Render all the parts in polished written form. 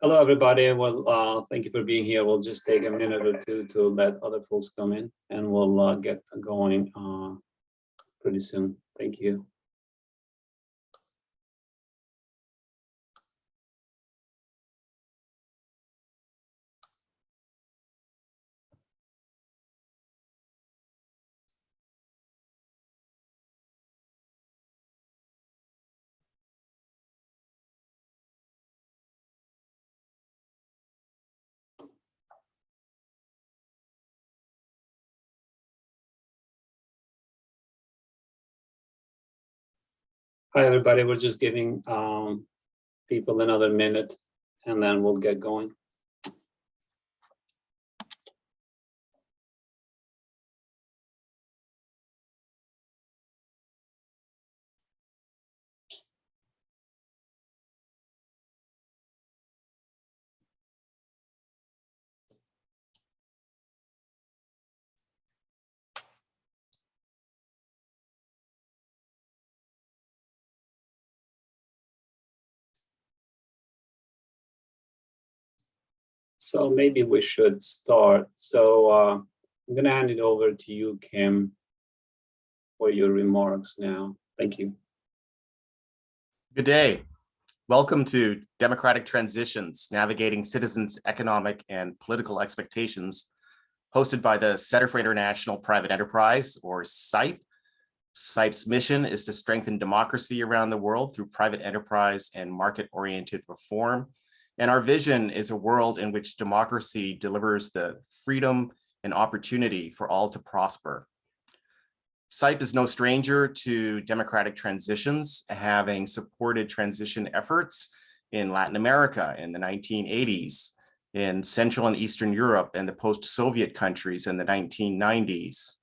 Hello, everybody. Well, thank you for being here. We'll just take a minute or two to let other folks come in, and we'll get going pretty soon. Thank you. Hi, everybody. We're just giving people another minute, and then we'll get going. So maybe we should start. So I'm going to hand it over to you, Kim, for your remarks now. Thank you. Good day. Welcome to Democratic Transitions, Navigating Citizens' Economic and Political Expectations, hosted by the Center for International Private Enterprise, or CIPE. CIPE's mission is to strengthen democracy around the world through private enterprise and market-oriented reform. And our vision is a world in which democracy delivers the freedom and opportunity for all to prosper. CIPE is no stranger to democratic transitions, having supported transition efforts in Latin America in the 1980s, in Central and Eastern Europe and the post-Soviet countries in the 1990s,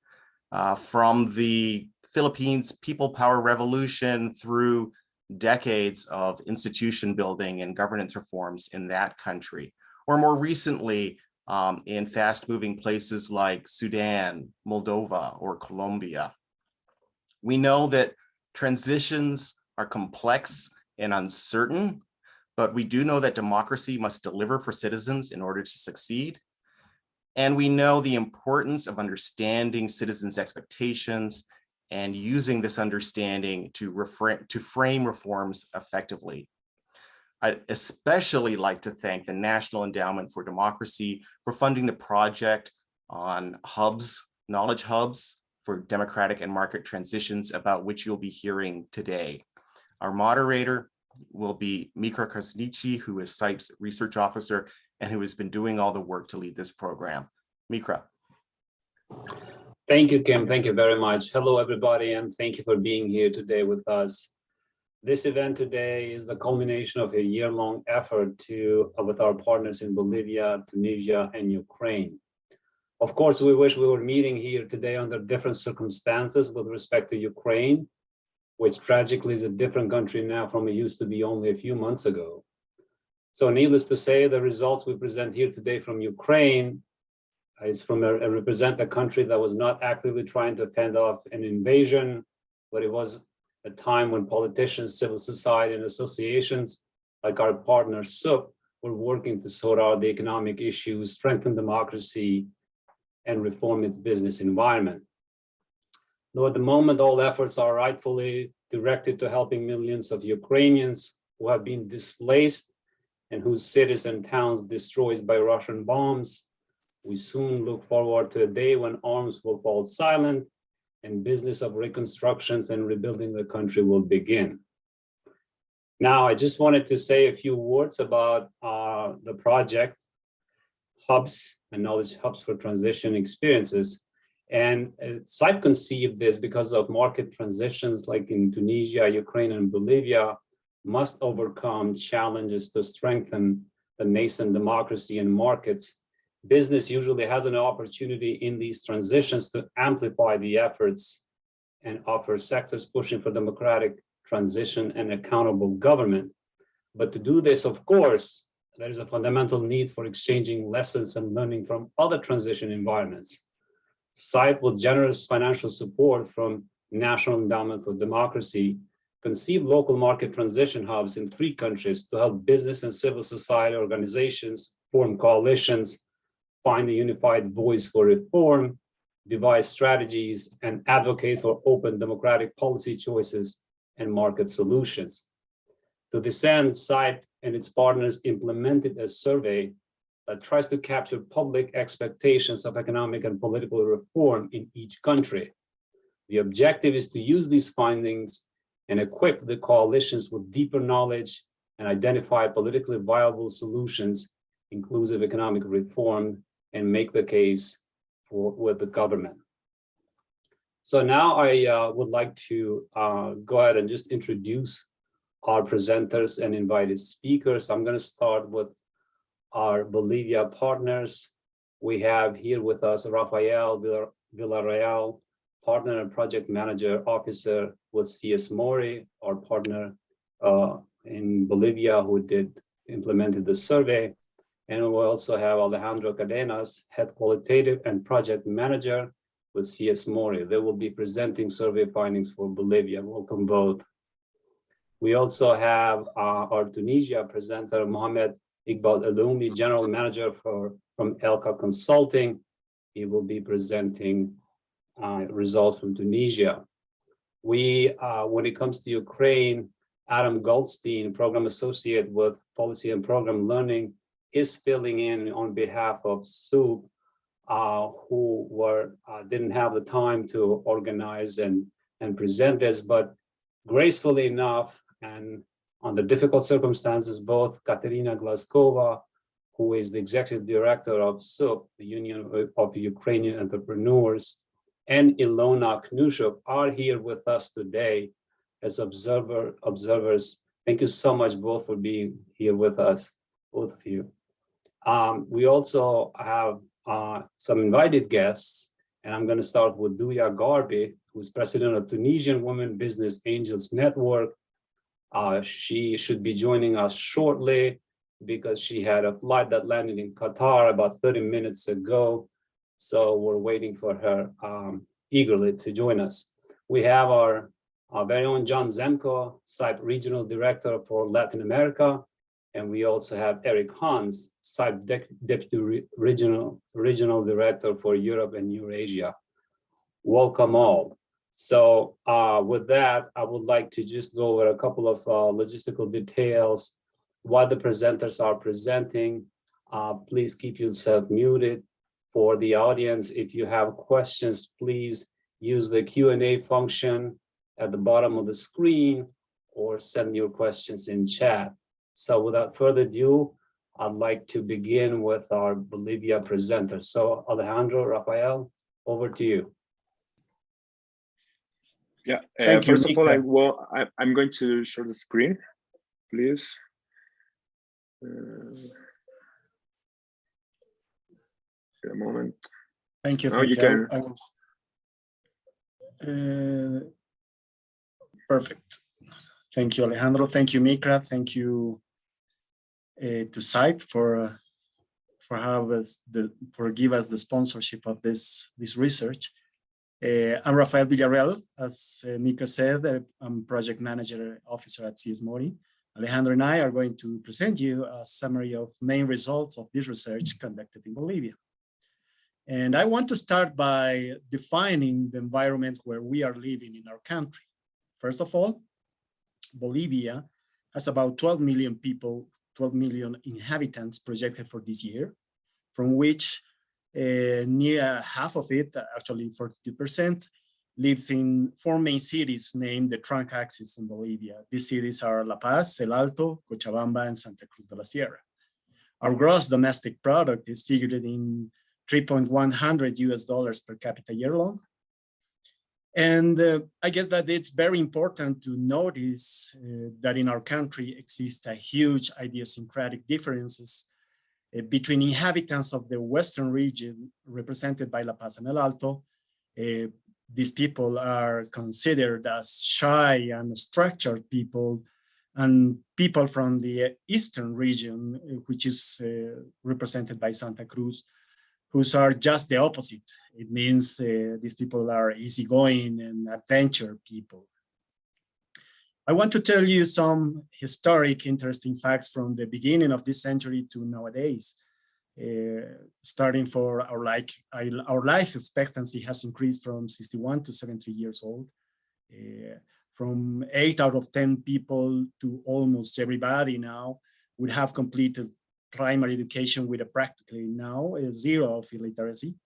from the Philippines People Power Revolution through decades of institution building and governance reforms in that country, or more recently in fast-moving places like Sudan, Moldova, or Colombia. We know that transitions are complex and uncertain, but we do know that democracy must deliver for citizens in order to succeed. And we know the importance of understanding citizens' expectations and using this understanding to frame reforms effectively. I'd especially like to thank the National Endowment for Democracy for funding the project on hubs, knowledge hubs for democratic and market transitions, about which you'll be hearing today. Our moderator will be Mikra Krasniqi, who is CIPE's research officer and who has been doing all the work to lead this program. Mikra. Thank you, Kim. Thank you very much. Hello, everybody, and thank you for being here today with us. This event today is the culmination of a year-long effort with our partners in Bolivia, Tunisia, and Ukraine. Of course, we wish we were meeting here today under different circumstances with respect to Ukraine, which tragically is a different country now from it used to be only a few months ago. So needless to say, the results we present here today from Ukraine is from represent a country that was not actively trying to fend off an invasion, but it was a time when politicians, civil society, and associations like our partner CIPE were working to sort out the economic issues, strengthen democracy, and reform its business environment. Though at the moment, all efforts are rightfully directed to helping millions of Ukrainians who have been displaced and whose cities and towns destroyed by Russian bombs, we soon look forward to a day when arms will fall silent and business of reconstructions and rebuilding the country will begin. Now, I just wanted to say a few words about the project, Hubs and Knowledge Hubs for Transition Experiences. And CIPE conceived this because of market transitions like in Tunisia, Ukraine, and Bolivia must overcome challenges to strengthen the nascent democracy and markets. Business usually has an opportunity in these transitions to amplify the efforts and offer sectors pushing for democratic transition and accountable government. But to do this, of course, there is a fundamental need for exchanging lessons and learning from other transition environments. CIPE, with generous financial support from National Endowment for Democracy, conceived local market transition hubs in 3 countries to help business and civil society organizations form coalitions, find a unified voice for reform, devise strategies, and advocate for open democratic policy choices and market solutions. To this end, CIPE and its partners implemented a survey that tries to capture public expectations of economic and political reform in each country. The objective is to use these findings and equip the coalitions with deeper knowledge and identify politically viable solutions, inclusive economic reform, and make the case with the government. So now I would like to go ahead and just introduce our presenters and invited speakers. I'm going to start with our Bolivia partners. We have here with us Rafael Villarreal, partner and project manager officer with Cies Mori, our partner in Bolivia who implemented the survey. And we also have Alejandro Cadenas, head qualitative and project manager with Cies Mori. They will be presenting survey findings for Bolivia. Welcome both. We also have our Tunisia presenter, Mohamed Iqbal Eloumi, general manager from ELKA Consulting. He will be presenting results from Tunisia. When it comes to Ukraine, Adam Goldstein, program associate with policy and program learning, is filling in on behalf of SUB, who didn't have the time to organize and present this, but gracefully enough and under difficult circumstances, both Katerina Glaskova, who is the executive director of SUB, the Union of Ukrainian Entrepreneurs, and Ilona Knushuk are here with us today as observers. Thank you so much both for being here with us, both of you. We also have some invited guests, and I'm going to start with Duya Garbi, who's president of Tunisian Women Business Angels Network. She should be joining us shortly because she had a flight that landed in Qatar about 30 minutes ago. So we're waiting for her eagerly to join us. We have our very own John Zemko, CIPE Regional Director for Latin America. And we also have Eric Hans, CIPE Deputy Regional Director for Europe and Eurasia. Welcome all. So with that, I would like to just go over a couple of logistical details while the presenters are presenting. Please keep yourself muted. For the audience, if you have questions, please use the Q&A function at the bottom of the screen or send your questions in chat. So without further ado, I'd like to begin with our Bolivia presenter. So Alejandro, Rafael, over to you. Yeah, first of all, I'm going to share the screen, please. A moment. Thank you. Now you can. Perfect. Thank you, Alejandro. Thank you, Mikra. Thank you to CIPE for give us the sponsorship of this research. I'm Rafael Villarreal. As Mikra said, I'm project manager officer at Cies Mori. Alejandro and I are going to present you a summary of main results of this research conducted in Bolivia. And I want to start by defining the environment where we are living in our country. First of all, Bolivia has about 12 million people, 12 million inhabitants projected for this year, from which near half of it, actually 42%, lives in 4 main cities named the trunk axis in Bolivia. These cities are La Paz, El Alto, Cochabamba, and Santa Cruz de la Sierra. Our gross domestic product is figured in $3,100 per capita year long. And I guess that it's very important to notice that in our country exist a huge idiosyncratic differences between inhabitants of the Western region represented by La Paz and El Alto. These people are considered as shy and structured people, and people from the Eastern region, which is represented by Santa Cruz, who are just the opposite. It means these people are easygoing and adventure people. I want to tell you some historic, interesting facts from the beginning of this century to nowadays. Starting for our life expectancy has increased from 61 to 73 years old. From 8 out of 10 people to almost everybody now would have completed primary education with a practically now zero of illiteracy.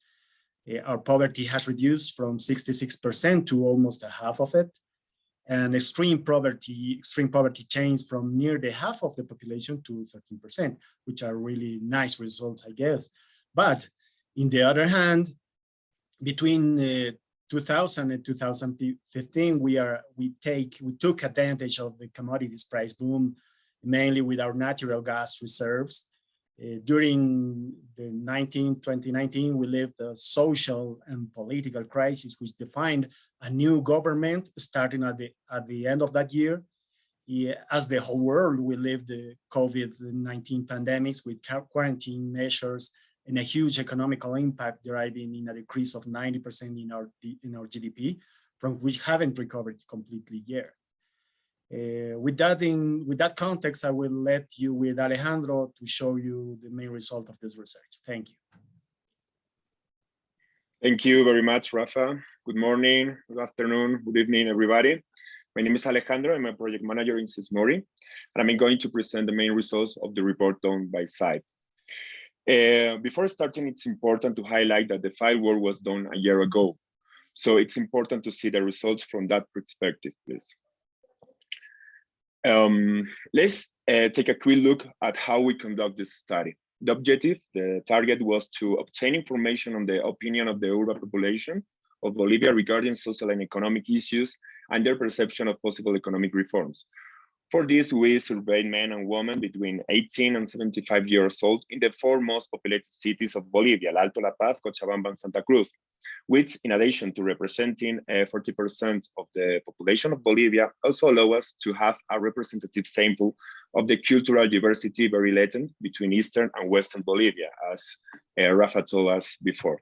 Our poverty has reduced from 66% to almost a half of it. And extreme poverty changed from near the half of the population to 13%, which are really nice results, I guess. But in the other hand, between 2000 and 2015, we took advantage of the commodities price boom, mainly with our natural gas reserves. During the 2019, we lived a social and political crisis, which defined a new government starting at the end of that year. As the whole world, we lived the COVID-19 pandemics with quarantine measures and a huge economical impact deriving in a decrease of 90% in our GDP, from which haven't recovered completely yet. With that context, I will let you with Alejandro to show you the main result of this research. Thank you. Thank you very much, Rafa. Good morning, good afternoon, good evening, everybody. My name is Alejandro. I'm a project manager in Cies Mori, and I'm going to present the main results of the report done by CIPE. Before starting, it's important to highlight that the file work was done a year ago. So it's important to see the results from that perspective, please. Let's take a quick look at how we conduct this study. The objective, the target, was to obtain information on the opinion of the urban population of Bolivia regarding social and economic issues and their perception of possible economic reforms. For this, we surveyed men and women between 18 and 75 years old in the 4 most populated cities of Bolivia, El Alto, La Paz, Cochabamba, and Santa Cruz, which, in addition to representing 40% of the population of Bolivia, also allow us to have a representative sample of the cultural diversity very latent between Eastern and Western Bolivia, as Rafa told us before.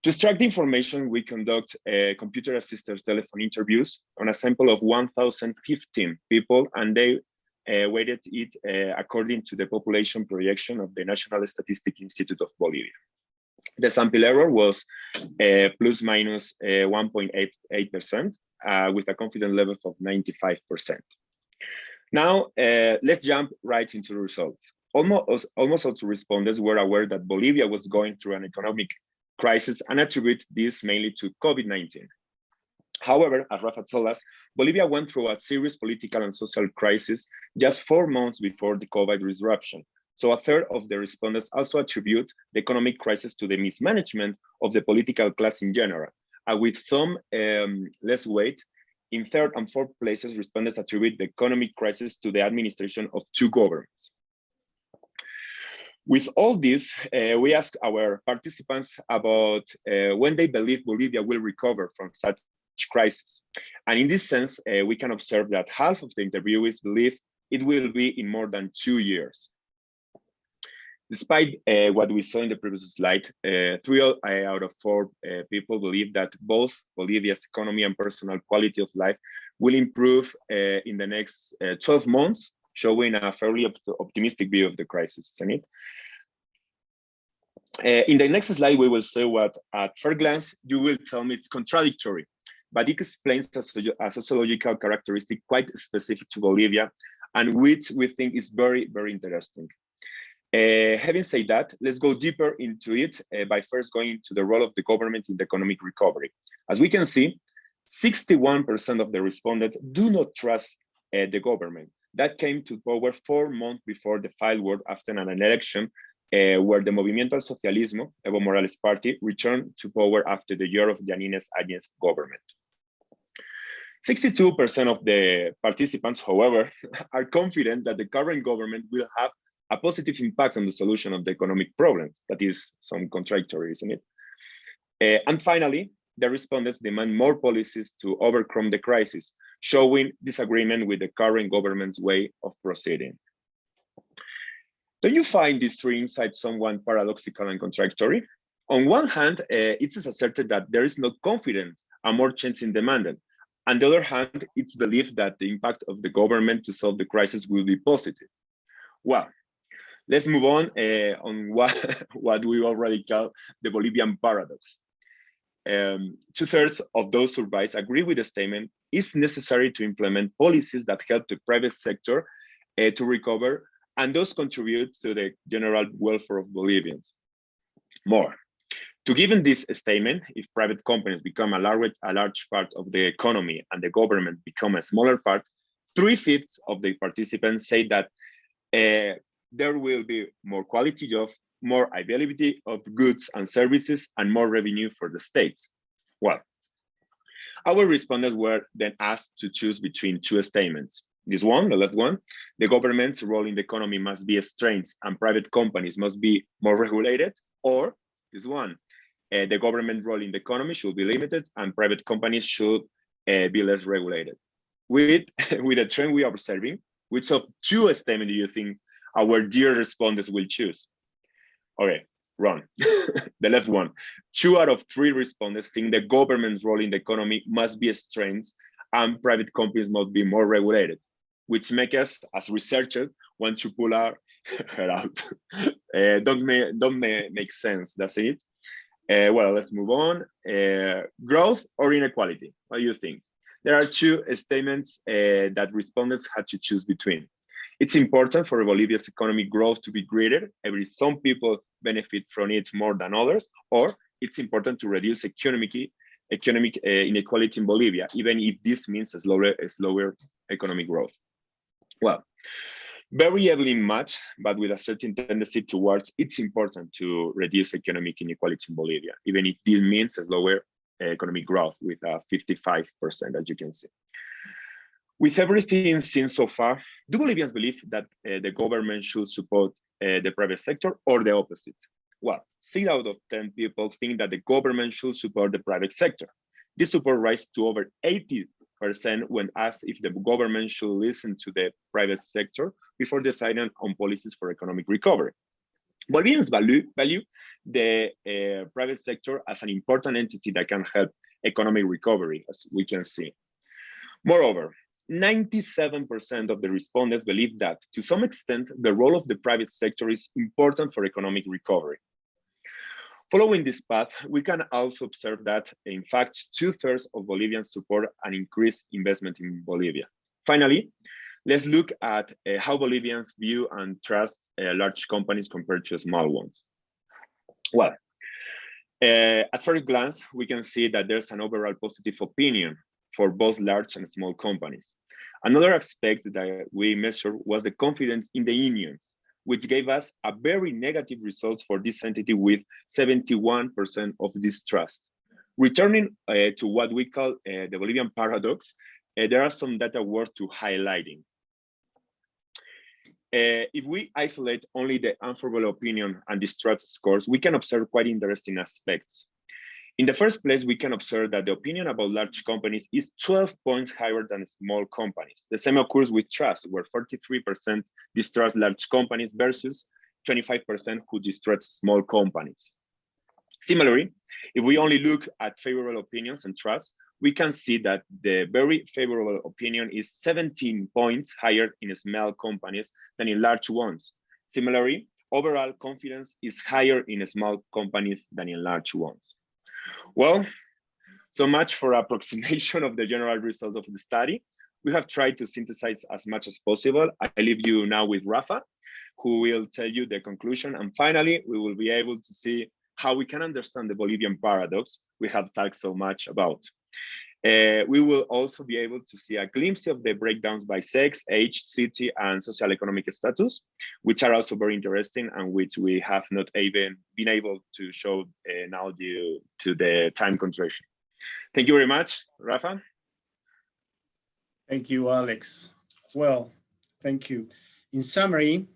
To extract the information, we conduct computer-assisted telephone interviews on a sample of 1,015 people, and they weighted it according to the population projection of the National Statistics Institute of Bolivia. The sample error was plus minus 1.88%, with a confidence level of 95%. Now, let's jump right into the results. Almost all respondents were aware that Bolivia was going through an economic crisis and attribute this mainly to COVID-19. However, as Rafa told us, Bolivia went through a serious political and social crisis just 4 months before the COVID disruption. So a third of the respondents also attribute the economic crisis to the mismanagement of the political class in general. With some less weight, in 3rd and 4th places, respondents attribute the economic crisis to the administration of 2 governments. With all this, we asked our participants about when they believe Bolivia will recover from such crisis. And in this sense, we can observe that half of the interviewees believe it will be in more than 2 years. Despite what we saw in the previous slide, 3 out of 4 people believe that both Bolivia's economy and personal quality of life will improve in the next 12 months, showing a fairly optimistic view of the crisis, isn't it? In the next slide, we will say what, at first glance, you will tell me it's contradictory, but it explains a sociological characteristic quite specific to Bolivia, and which we think is very, very interesting. Having said that, let's go deeper into it by first going into the role of the government in the economic recovery. As we can see, 61% of the respondents do not trust the government. That came to power 4 months before the file work after an election where the Movimiento al Socialismo, Evo Morales' party, returned to power after the year of Yanínez Áñez government. 62% of the participants, however, are confident that the current government will have a positive impact on the solution of the economic problems. That is some contradictory, isn't it? And finally, the respondents demand more policies to overcome the crisis, showing disagreement with the current government's way of proceeding. Don't you find these 3 insights somewhat paradoxical and contradictory? On one hand, it is asserted that there is no confidence and more change in demand. On the other hand, it's believed that the impact of the government to solve the crisis will be positive. Well, let's move on what we already call the Bolivian paradox. 2/3 of those surveys agree with the statement: it's necessary to implement policies that help the private sector to recover and thus contribute to the general welfare of Bolivians. More. To given this statement, if private companies become a large part of the economy and the government become a smaller part, 3/5 of the participants say that there will be more quality jobs, more availability of goods and services, and more revenue for the states. Well, our respondents were then asked to choose between two statements. This one, the left one: the government's role in the economy must be strengthened and private companies must be more regulated, or this one: the government role in the economy should be limited and private companies should be less regulated. With the trend we are observing, which of two statements do you think our dear respondents will choose? Okay, wrong. The left one. 2 out of 3 respondents think the government's role in the economy must be strengthened and private companies must be more regulated, which make us, as researchers, want to pull our hair out. Don't make sense, does it? Well, let's move on. Growth or inequality? What do you think? There are 2 statements that respondents had to choose between. It's important for Bolivia's economic growth to be greater, as some people benefit from it more than others, or it's important to reduce economic inequality in Bolivia, even if this means a slower economic growth. Well, very heavily matched, but with a certain tendency towards it's important to reduce economic inequality in Bolivia, even if this means a slower economic growth with 55%, as you can see. With everything seen so far, do Bolivians believe that the government should support the private sector or the opposite? Well, 6 out of 10 people think that the government should support the private sector. This support rises to over 80% when asked if the government should listen to the private sector before deciding on policies for economic recovery. Bolivians value the private sector as an important entity that can help economic recovery, as we can see. Moreover, 97% of the respondents believe that, to some extent, the role of the private sector is important for economic recovery. Following this path, we can also observe that, in fact, 2/3 of Bolivians support an increased investment in Bolivia. Finally, let's look at how Bolivians view and trust large companies compared to small ones. Well, at first glance, we can see that there's an overall positive opinion for both large and small companies. Another aspect that we measured was the confidence in the unions, which gave us a very negative result for this entity with 71% of distrust. Returning to what we call the Bolivian paradox, there are some data worth to highlighting. If we isolate only the unfavorable opinion and distrust scores, we can observe quite interesting aspects. In the first place, we can observe that the opinion about large companies is 12 points higher than small companies. The same occurs with trust, where 43% distrust large companies versus 25% who distrust small companies. Similarly, if we only look at favorable opinions and trust, we can see that the very favorable opinion is 17 points higher in small companies than in large ones. Similarly, overall confidence is higher in small companies than in large ones. Well, so much for approximation of the general results of the study. We have tried to synthesize as much as possible. I leave you now with Rafa, who will tell you the conclusion. And finally, we will be able to see how we can understand the Bolivian paradox we have talked so much about. We will also be able to see a glimpse of the breakdowns by sex, age, city, and socioeconomic status, which are also very interesting and which we have not even been able to show now due to the time constraint. Thank you very much, Rafa. Thank you, Alex. Well, thank you. In summary,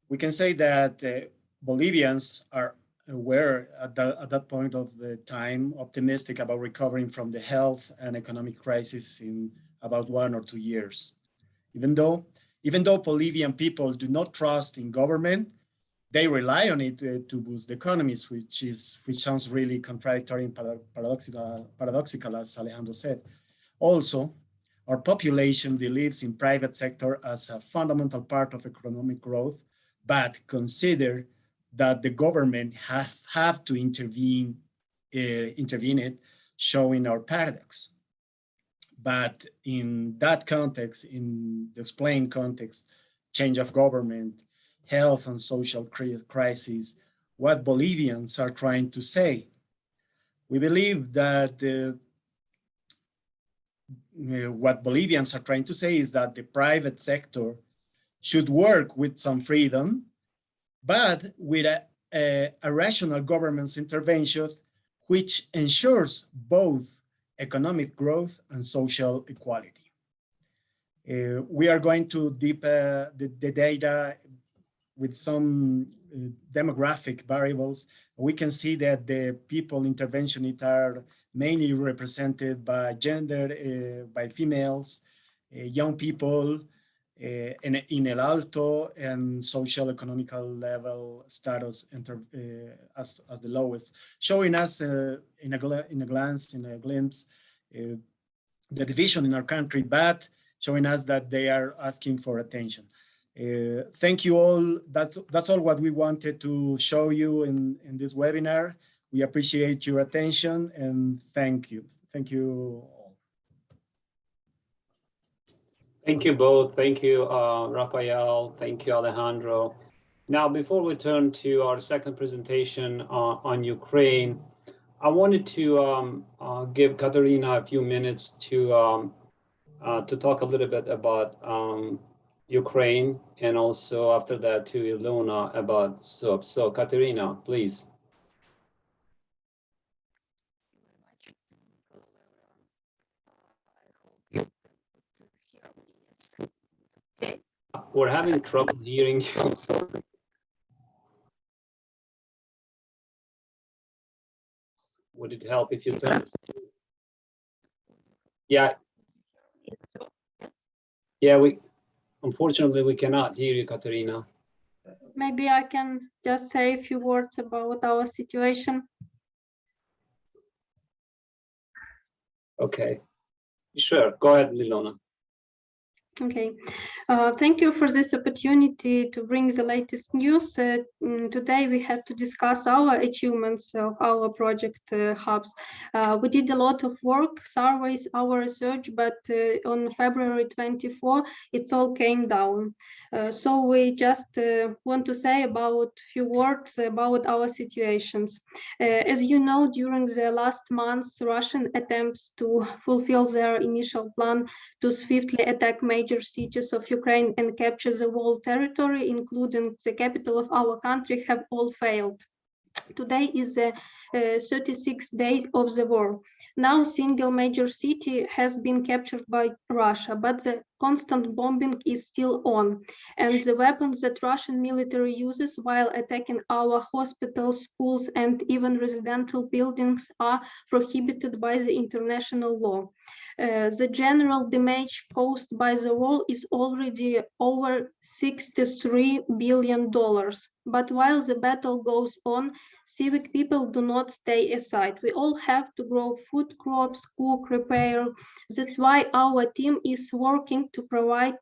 we can say that Bolivians are aware at that point of the time, optimistic about recovering from the health and economic crisis in about 1 or 2 years. Even though Bolivian people do not trust in government, they rely on it to boost the economies, which sounds really contradictory and paradoxical, as Alejandro said. Also, our population believes in private sector as a fundamental part of economic growth, but consider that the government have to intervene it, showing our paradox. But in that context, in the explained context, change of government, health and social crisis, what Bolivians are trying to say. We believe that what Bolivians are trying to say is that the private sector should work with some freedom, but with a rational government's intervention, which ensures both economic growth and social equality. We are going to deep the data with some demographic variables. We can see that the people interventionists are mainly represented by gender, by females, young people, in El Alto, and social economical level status as the lowest, showing us in a glimpse, the division in our country, but showing us that they are asking for attention. Thank you all. That's all what we wanted to show you in this webinar. We appreciate your attention and thank you. Thank you all. Thank you both. Thank you, Rafael. Thank you, Alejandro. Now, before we turn to our second presentation on Ukraine, I wanted to give Katerina a few minutes to talk a little bit about Ukraine, and also after that to Ilona about SUP. So Katerina, please. We're having trouble hearing you. Would it help if you turn? Yeah. Yeah, unfortunately we cannot hear you, Katerina. Maybe I can just say a few words about our situation. Okay, sure. Go ahead, Ilona. Okay, thank you for this opportunity to bring the latest news. Today we had to discuss our achievements of our project hubs. We did a lot of work, surveys, our research, but on February 24, it's all came down. So we just want to say about a few words about our situations. As you know, during the last months, Russian attempts to fulfill their initial plan to swiftly attack major cities of Ukraine and capture the whole territory, including the capital of our country, have all failed. Today is the 36th day of the war. Now, single major city has been captured by Russia, but the constant bombing is still on. And the weapons that Russian military uses while attacking our hospitals, schools, and even residential buildings are prohibited by the international law. The general damage caused by the war is already over $63 billion. But while the battle goes on, civic people do not stay aside. We all have to grow food crops, cook, repair. That's why our team is working to provide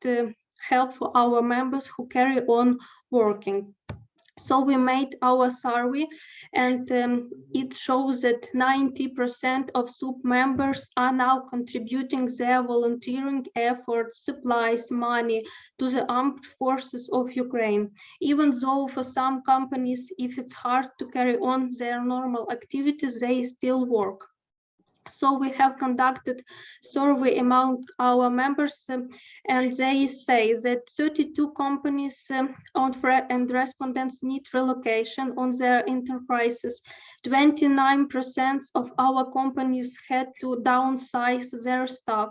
help for our members who carry on working. So we made our survey, and it shows that 90% of SUP members are now contributing their volunteering efforts, supplies, money to the armed forces of Ukraine. Even though for some companies, if it's hard to carry on their normal activities, they still work. So we have conducted survey among our members, and they say that 32 companies and respondents need relocation on their enterprises. 29% of our companies had to downsize their staff.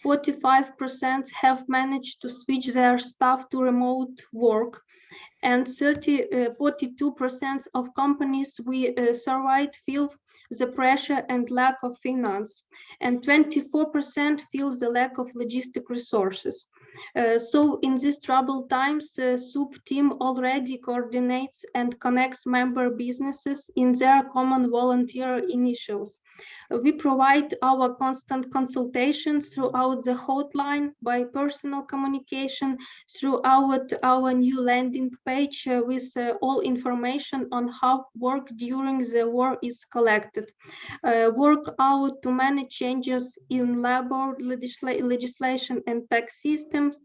45% have managed to switch their staff to remote work. And 42% of companies we surveyed feel the pressure and lack of finance, and 24% feels the lack of logistic resources. So in these troubled times, SUP team already coordinates and connects member businesses in their common volunteer initiatives. We provide our constant consultations throughout the hotline, by personal communication, throughout our new landing page with all information on how work during the war is collected. Work out to manage changes in labor legislation and tax systems,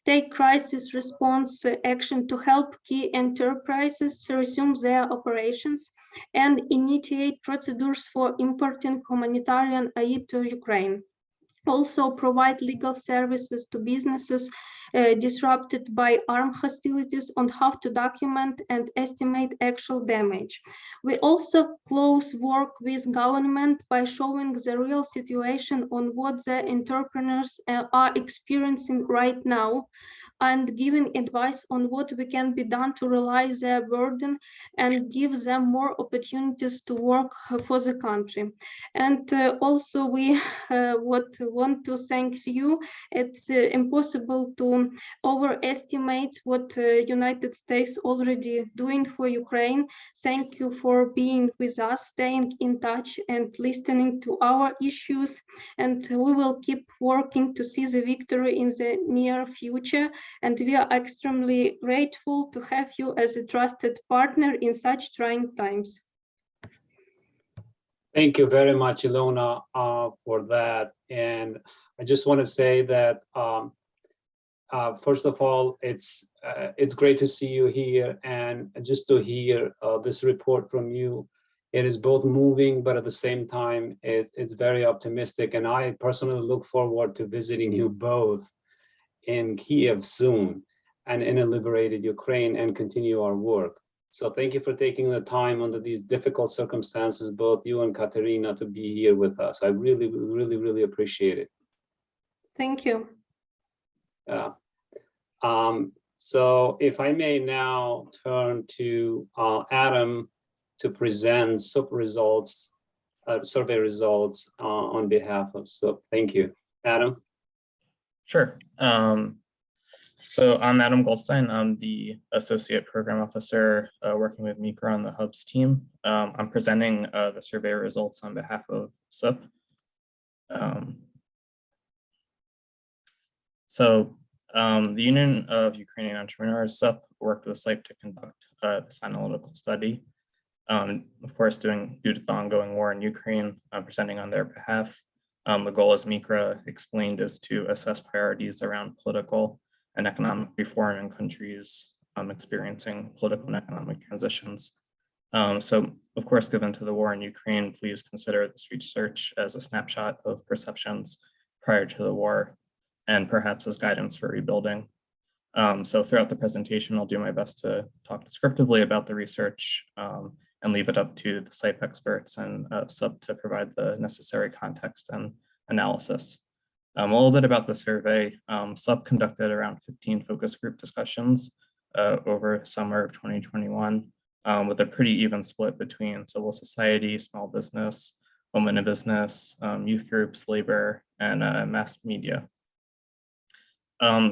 take crisis response action to help key enterprises resume their operations, and initiate procedures for importing humanitarian aid to Ukraine. Also provide legal services to businesses disrupted by armed hostilities on how to document and estimate actual damage. We also close work with government by showing the real situation on what the entrepreneurs are experiencing right now, and giving advice on what we can be done to realize their burden and give them more opportunities to work for the country. And also we want to thank you. It's impossible to overestimate what United States already doing for Ukraine. Thank you for being with us, staying in touch and listening to our issues. And we will keep working to see the victory in the near future. And we are extremely grateful to have you as a trusted partner in such trying times. Thank you very much, Ilona, for that. And I just want to say that, first of all, it's great to see you here, and just to hear this report from you. It is both moving, but at the same time, it's very optimistic. And I personally look forward to visiting you both in Kiev soon and in a liberated Ukraine and continue our work. So thank you for taking the time under these difficult circumstances, both you and Katerina, to be here with us. I really, really, really appreciate it. Thank you. So if I may now turn to Adam to present survey results on behalf of SUP. Thank you. Adam? Sure. So I'm Adam Goldstein. I'm the Associate Program Officer working with Micra on the Hubs team. I'm presenting the survey results on behalf of SUP. The Union of Ukrainian Entrepreneurs, SUP, worked with CIPE to conduct this analytical study. Of course, due to the ongoing war in Ukraine, I'm presenting on their behalf. The goal, as Micra explained, is to assess priorities around political and economic reform in countries experiencing political and economic transitions. So, of course, given to the war in Ukraine, please consider this research as a snapshot of perceptions prior to the war, and perhaps as guidance for rebuilding. So throughout the presentation, I'll do my best to talk descriptively about the research and leave it up to the CIPE experts and SUP to provide the necessary context and analysis. A little bit about the survey. SUP conducted around 15 focus group discussions over summer of 2021 with a pretty even split between civil society, small business, women in business, youth groups, labor, and mass media.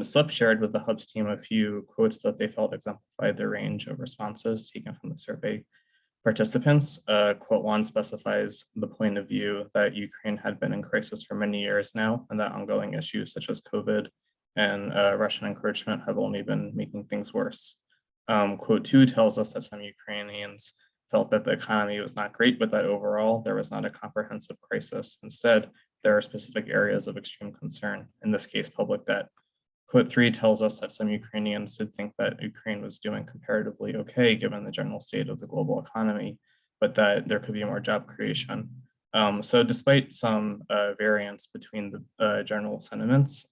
SUP shared with the Hubs team a few quotes that they felt exemplified the range of responses taken from the survey participants. Quote 1 specifies the point of view that Ukraine had been in crisis for many years now, and that ongoing issues such as COVID and Russian encroachment have only been making things worse. Quote 2 tells us that some Ukrainians felt that the economy was not great, but that overall there was not a comprehensive crisis. Instead, there are specific areas of extreme concern, in this case, public debt. Quote 3 tells us that some Ukrainians did think that Ukraine was doing comparatively okay given the general state of the global economy, but that there could be more job creation. So despite some variance between the general sentiments,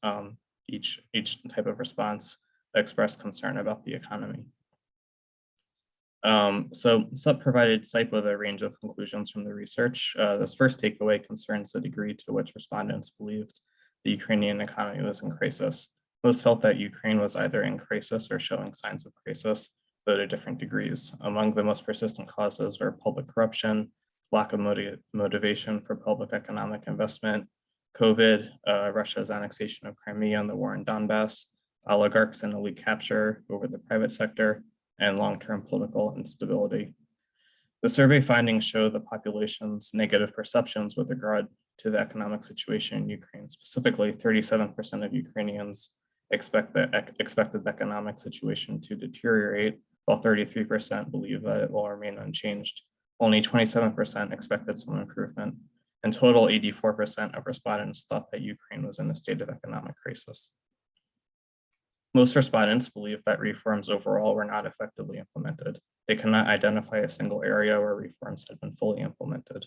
each type of response expressed concern about the economy. So SUP provided CIPE with a range of conclusions from the research. This first takeaway concerns the degree to which respondents believed the Ukrainian economy was in crisis. Most felt that Ukraine was either in crisis or showing signs of crisis, but at different degrees. Among the most persistent causes were public corruption, lack of motivation for public economic investment, COVID, Russia's annexation of Crimea and the war in Donbass, oligarchs and elite capture over the private sector, and long-term political instability. The survey findings show the population's negative perceptions with regard to the economic situation in Ukraine. Specifically, 37% of Ukrainians expected the economic situation to deteriorate, while 33% believe that it will remain unchanged. Only 27% expected some improvement. In total, 84% of respondents thought that Ukraine was in a state of economic crisis. Most respondents believe that reforms overall were not effectively implemented. They cannot identify a single area where reforms had been fully implemented.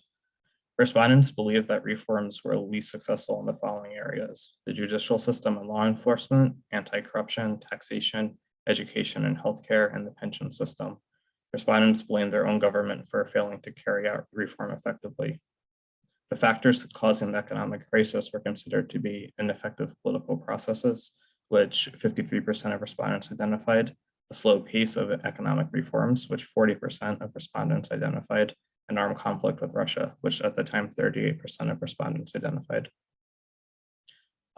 Respondents believe that reforms were least successful in the following areas: the judicial system and law enforcement, anti-corruption, taxation, education and healthcare, and the pension system. Respondents blame their own government for failing to carry out reform effectively. The factors causing the economic crisis were considered to be ineffective political processes, which 53% of respondents identified, the slow pace of economic reforms, which 40% of respondents identified, and armed conflict with Russia, which at the time 38% of respondents identified.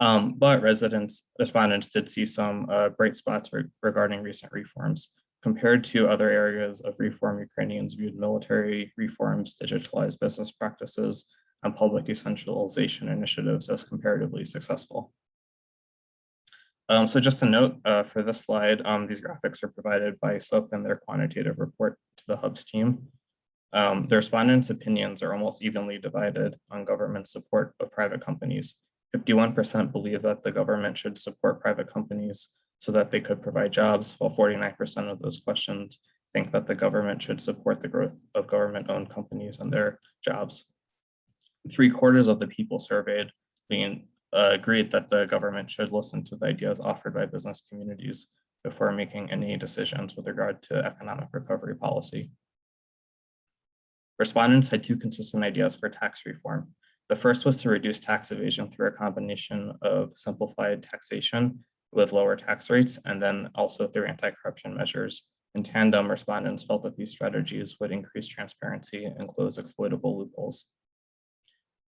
But respondents did see some bright spots regarding recent reforms. Compared to other areas of reform, Ukrainians viewed military reforms, digitalized business practices, and public decentralization initiatives as comparatively successful. So just a note for this slide, these graphics are provided by CIPE in their quantitative report to the Hub's team. The respondents' opinions are almost evenly divided on government support of private companies. 51% believe that the government should support private companies so that they could provide jobs, while 49% of those questioned think that the government should support the growth of government-owned companies and their jobs. 3/4 of the people surveyed agreed that the government should listen to the ideas offered by business communities before making any decisions with regard to economic recovery policy. Respondents had two consistent ideas for tax reform. The first was to reduce tax evasion through a combination of simplified taxation with lower tax rates, and then also through anti-corruption measures. In tandem, respondents felt that these strategies would increase transparency and close exploitable loopholes.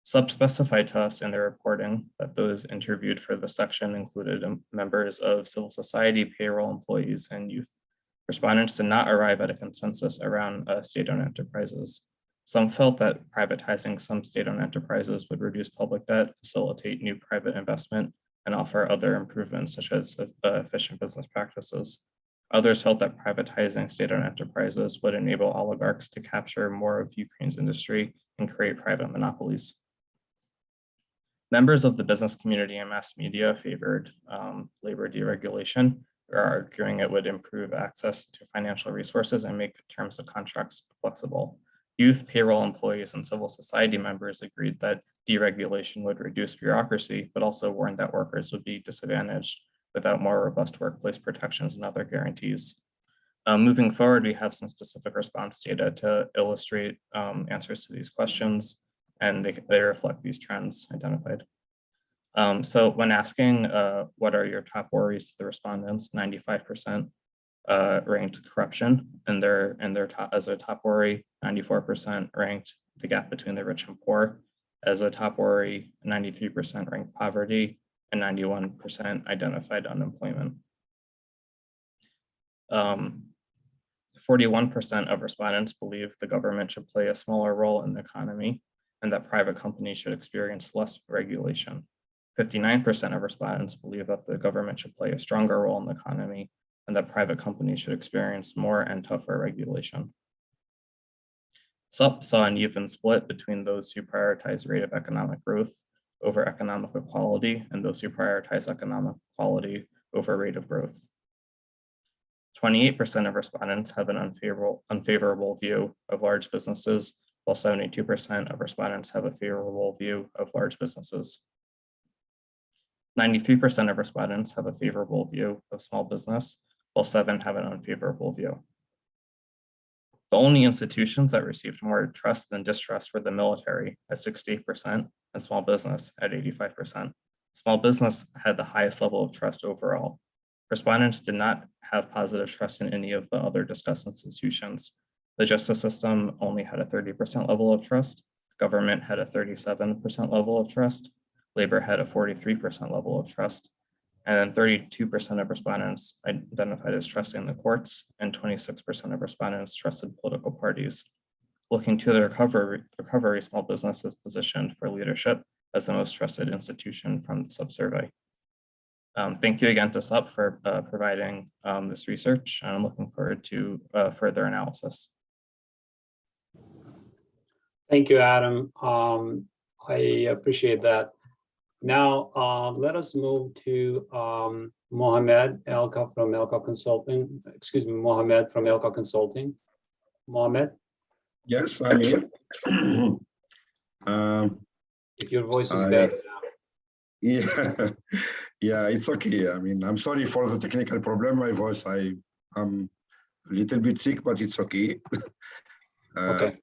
CIPE specified to us in their reporting that those interviewed for the section included members of civil society, payroll employees, and youth. Respondents did not arrive at a consensus around state-owned enterprises. Some felt that privatizing some state-owned enterprises would reduce public debt, facilitate new private investment, and offer other improvements such as efficient business practices. Others felt that privatizing state-owned enterprises would enable oligarchs to capture more of Ukraine's industry and create private monopolies. Members of the business community and mass media favored labor deregulation, arguing it would improve access to financial resources and make terms of contracts flexible. Youth, payroll employees, and civil society members agreed that deregulation would reduce bureaucracy, but also warned that workers would be disadvantaged without more robust workplace protections and other guarantees. Moving forward, we have some specific response data to illustrate answers to these questions, and they reflect these trends identified. So when asking what are your top worries to the respondents, 95% ranked corruption and as a top worry. 94% ranked the gap between the rich and poor as a top worry. 93% ranked poverty, and 91% identified unemployment. 41% of respondents believe the government should play a smaller role in the economy and that private companies should experience less regulation. 59% of respondents believe that the government should play a stronger role in the economy and that private companies should experience more and tougher regulation. CIPE saw an even split between those who prioritize rate of economic growth over economic equality and those who prioritize economic equality over rate of growth. 28% of respondents have an unfavorable view of large businesses, while 72% of respondents have a favorable view of large businesses. 93% of respondents have a favorable view of small business, while 7% have an unfavorable view. The only institutions that received more trust than distrust were the military at 68% and small business at 85%. Small business had the highest level of trust overall. Respondents did not have positive trust in any of the other discussed institutions. The justice system only had a 30% level of trust. Government had a 37% level of trust. Labor had a 43% level of trust. And then 32% of respondents identified as trusting the courts, and 26% of respondents trusted political parties. looking to the recovery small business is positioned for leadership as the most trusted institution from the sub-survey. Thank you again to CIPE for providing this research, and I'm looking forward to further analysis. Thank you, Adam. I appreciate that. Now, let us move to Mohamed ELKA from ELKA Consulting. Excuse me, Mohamed from ELKA Consulting. Mohamed? Yes, I'm here. If your voice is better now. Yeah, yeah, it's okay. I mean, I'm sorry for the technical problem. My voice, I'm a little bit sick, but it's okay. Okay.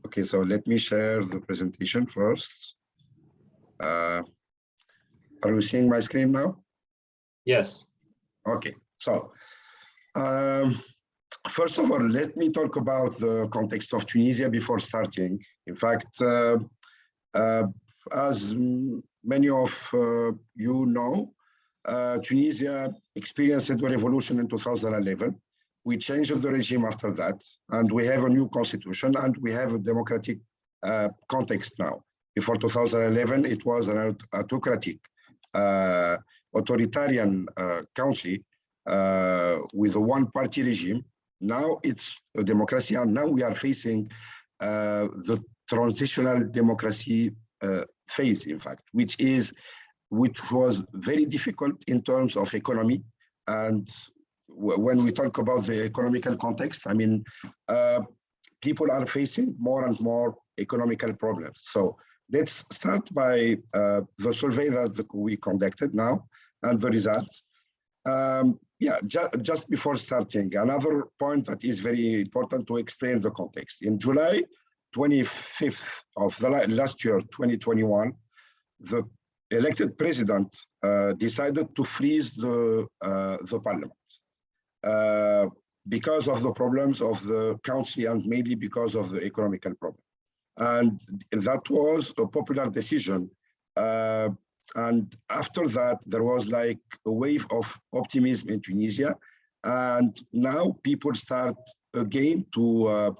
Okay, so let me share the presentation first. Are you seeing my screen now? Yes. Okay, so first of all, let me talk about the context of Tunisia before starting. In fact, as many of you know, Tunisia experienced a revolution in 2011. We changed the regime after that, and we have a new constitution, and we have a democratic context now. Before 2011, it was an autocratic, authoritarian country with a one-party regime. Now it's a democracy, and now we are facing the transitional democracy phase, in fact, which was very difficult in terms of economy. And when we talk about the economical context, I mean, people are facing more and more economical problems. So let's start by the survey that we conducted now and the results. Yeah, just before starting, another point that is very important to explain the context. In July 25th of the last year, 2021, the elected president decided to freeze the parliament because of the problems of the country and mainly because of the economical problem. And that was a popular decision. And after that, there was like a wave of optimism in Tunisia. And now people start again to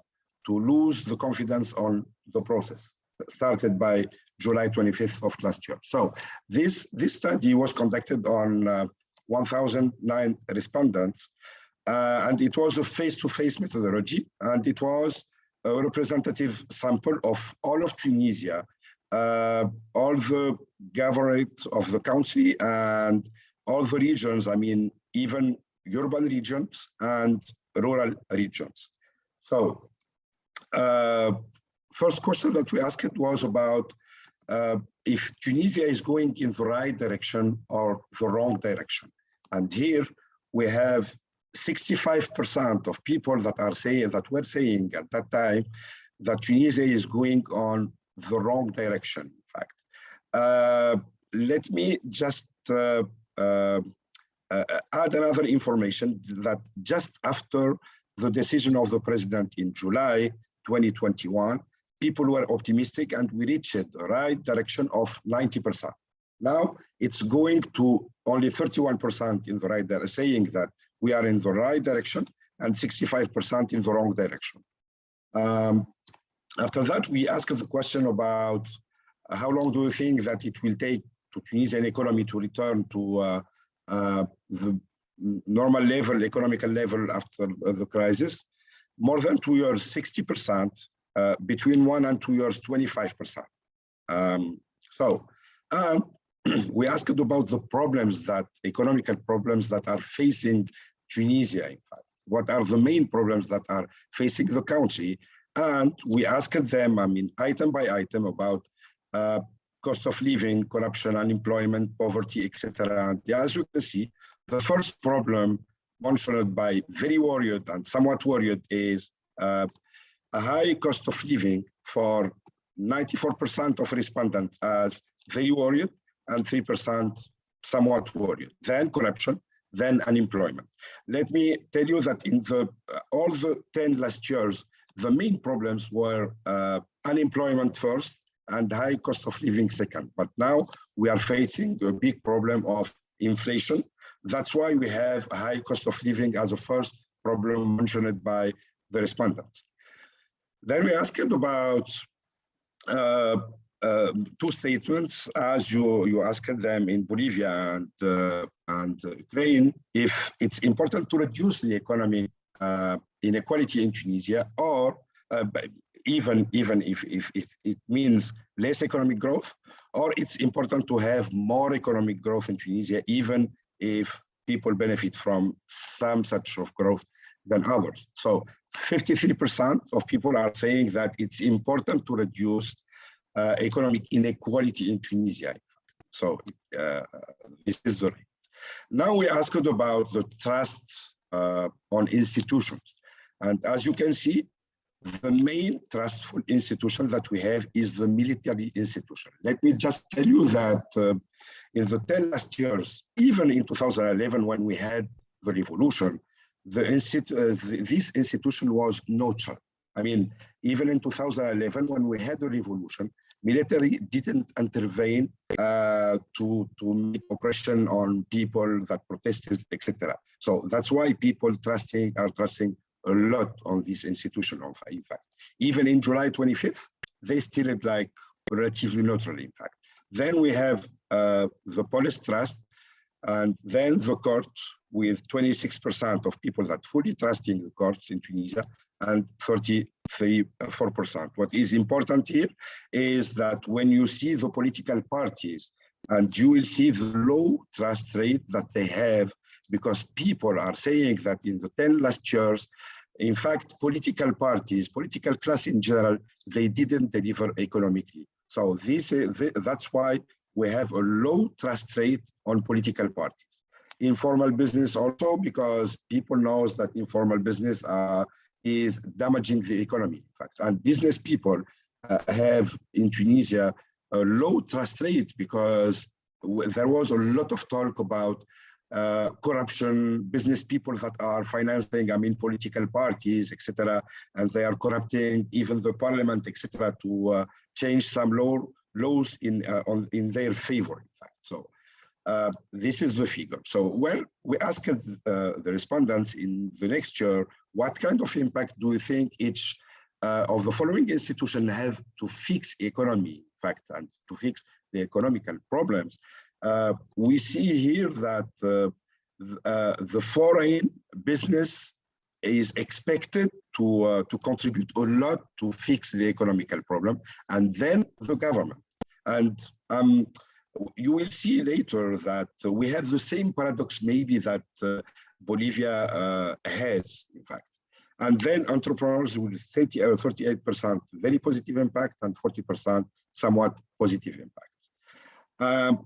lose the confidence on the process, started by July 25th of last year. So this study was conducted on 1,009 respondents, and it was a face-to-face methodology, and it was a representative sample of all of Tunisia, all the governorate of the country and all the regions, I mean, even urban regions and rural regions. So first question that we asked was about if Tunisia is going in the right direction or the wrong direction. And here we have 65% of people that were saying at that time that Tunisia is going on the wrong direction, in fact. Let me just add another information that just after the decision of the president in July 2021, people were optimistic and we reached the right direction of 90%. Now it's going to only 31% in the right direction, saying that we are in the right direction and 65% in the wrong direction. After that, we asked the question about how long do you think that it will take to Tunisian economy to return to the normal level, economical level after the crisis? More than 2 years, 60%, between 1 and 2 years, 25%. We asked about the problems economical problems that are facing Tunisia, in fact. What are the main problems that are facing the country? And we asked them, I mean, item by item about cost of living, corruption, unemployment, poverty, etc. And as you can see, the first problem mentioned by very worried and somewhat worried is a high cost of living for 94% of respondents as very worried and 3% somewhat worried. Then corruption, then unemployment. Let me tell you that in all the 10 last years, the main problems were unemployment first and high cost of living second. But now we are facing a big problem of inflation. That's why we have a high cost of living as a first problem mentioned by the respondents. Then we asked about two statements, as you asked them in Bolivia and Ukraine, if it's important to reduce the economic inequality in Tunisia, or even if it means less economic growth, or it's important to have more economic growth in Tunisia, even if people benefit from some such of growth than others. So 53% of people are saying that it's important to reduce economic inequality in Tunisia. So this is the rate. Now we asked about the trust on institutions. And as you can see, the main trustful institution that we have is the military institution. Let me just tell you that in the 10 last years, even in 2011, when we had the revolution, this institution was neutral. I mean, even in 2011, when we had the revolution, military didn't intervene to make oppression on people that protested, etc. So that's why people are trusting a lot on this institution. In fact, even in July 25th, they still like relatively neutral. In fact, then we have the police trust, and then the court, with 26% of people that fully trust in the courts in Tunisia, and 34%. What is important here is that when you see the political parties, and you will see the low trust rate that they have, because people are saying that in the 10 last years, in fact, political parties, political class in general, they didn't deliver economically. So that's why we have a low trust rate on political parties. Informal business also, because people know that informal business is damaging the economy, in fact. And business people have in Tunisia a low trust rate because there was a lot of talk about corruption, business people that are financing, political parties, etc., and they are corrupting even the parliament, etc., to change some laws in their favor, in fact. So this is the figure. So, well, we asked the respondents in the next year, what kind of impact do you think each of the following institutions have to fix economy, in fact, and to fix the economical problems? We see here that the foreign business is expected to contribute a lot to fix the economical problem, and then the government. And you will see later that we have the same paradox maybe that Bolivia has, in fact. And then entrepreneurs with 38% very positive impact and 40% somewhat positive impact.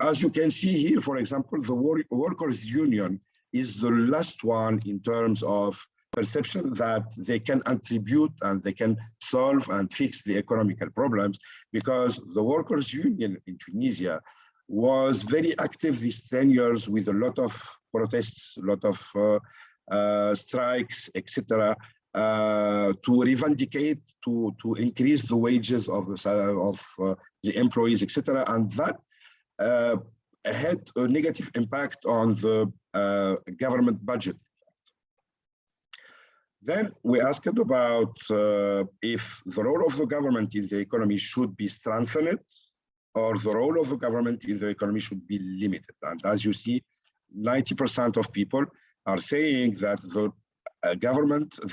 As you can see here, for example, the workers' union is the last one in terms of perception that they can attribute and they can solve and fix the economical problems, because the workers' union in Tunisia was very active these 10 years with a lot of protests, a lot of strikes, etc., to revindicate, to increase the wages of the employees, etc., and that had a negative impact on the government budget. Then we asked about if the role of the government in the economy should be strengthened or the role of the government in the economy should be limited. And as you see, 90% of people are saying that the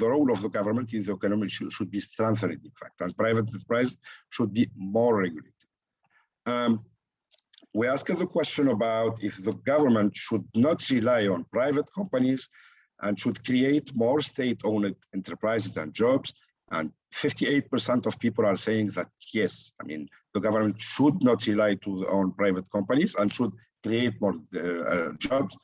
role of the government in the economy should be strengthened, in fact, and private enterprise should be more regulated. We asked the question about if the government should not rely on private companies and should create more state-owned enterprises and jobs. And 58% of people are saying that yes, the government should not rely on private companies and should create more jobs.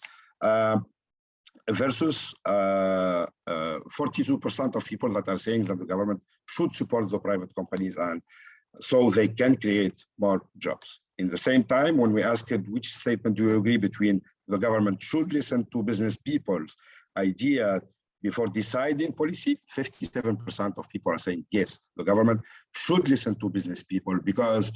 Versus 42% of people that are saying that the government should support the private companies and so they can create more jobs. In the same time, when we asked which statement do you agree between the government should listen to business people's idea before deciding policy, 57% of people are saying yes, the government should listen to business people because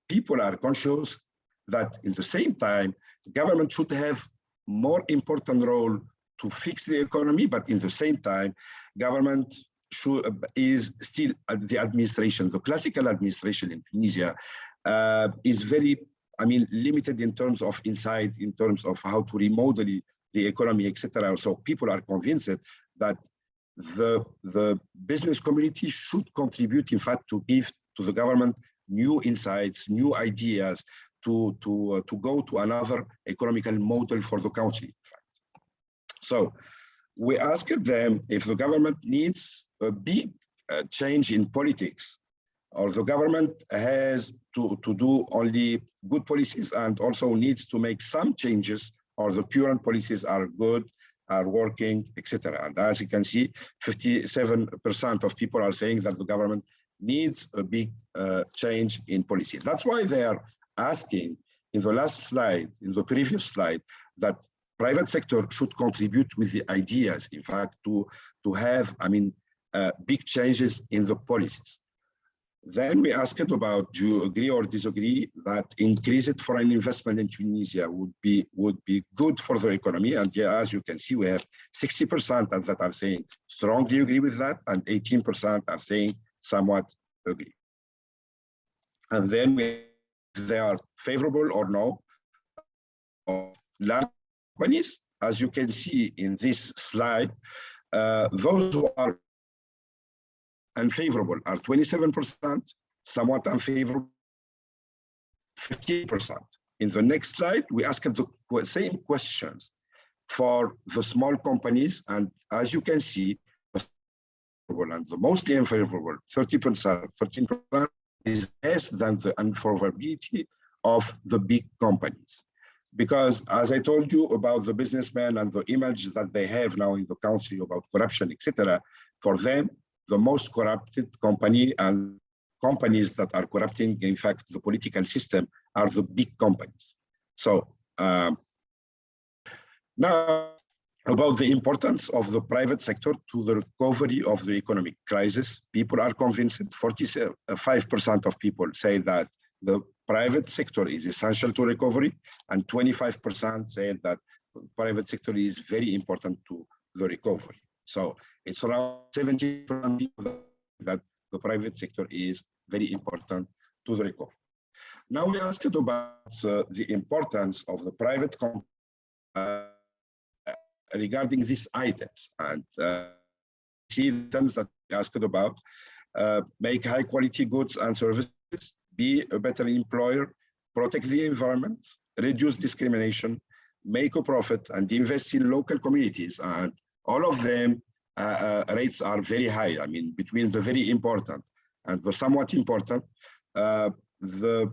people are conscious that in the same time, the government should have more important role to fix the economy, but in the same time, government is still the administration. The classical administration in Tunisia is very, limited in terms of insight, in terms of how to remodel the economy, etc. So people are convinced that the business community should contribute, in fact, to give to the government new insights, new ideas to go to another economical model for the country. So we asked them if the government needs a big change in politics, or the government has to do only good policies and also needs to make some changes, or the current policies are good, are working, etc. And as you can see, 57% of people are saying that the government needs a big change in policy. That's why they are asking in the last slide, in the previous slide, that private sector should contribute with the ideas, in fact, to have, big changes in the policies. Then we asked about, do you agree or disagree that increased foreign investment in Tunisia would be good for the economy? And yeah, as you can see, we have 60% that are saying strongly agree with that, and 18% are saying somewhat agree. And then they are favorable or no. Large companies, as you can see in this slide, those who are unfavorable are 27%, somewhat unfavorable, 15%. In the next slide, we asked the same questions for the small companies, and as you can see, and the mostly unfavorable, 30%, 13% is less than the unfavorability of the big companies. Because as I told you about the businessmen and the image that they have now in the country about corruption, etc., for them, the most corrupted company and companies that are corrupting, in fact, the political system are the big companies. So now about the importance of the private sector to the recovery of the economic crisis, people are convinced, 45% of people say that the private sector is essential to recovery, and 25% say that the private sector is very important to the recovery. So it's around 70% people that the private sector is very important to the recovery. Now we asked about the importance of the private company regarding these items, and see the items that we asked about: make high quality goods and services, be a better employer, protect the environment, reduce discrimination, make a profit, and invest in local communities. And all of them rates are very high. Between the very important and the somewhat important, the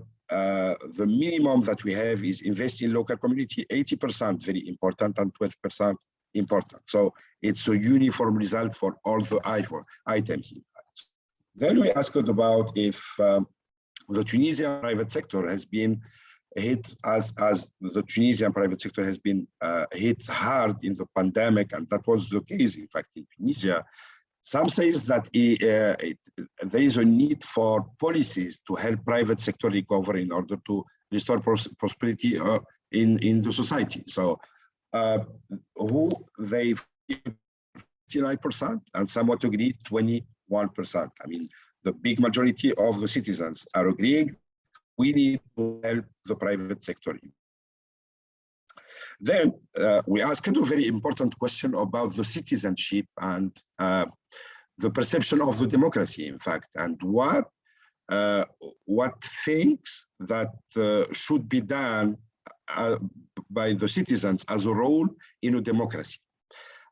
minimum that we have is invest in local community, 80% very important and 12% important. So it's a uniform result for all the items. Then we asked about if the Tunisian private sector has been hit as the Tunisian private sector has been hit hard in the pandemic, and that was the case, in fact, in Tunisia. Some says that there is a need for policies to help private sector recover in order to restore prosperity in the society. So who they 59% and somewhat agree 21%. The big majority of the citizens are agreeing we need to help the private sector. Then we asked a very important question about the citizenship and the perception of the democracy, in fact, and what things that should be done by the citizens as a role in a democracy.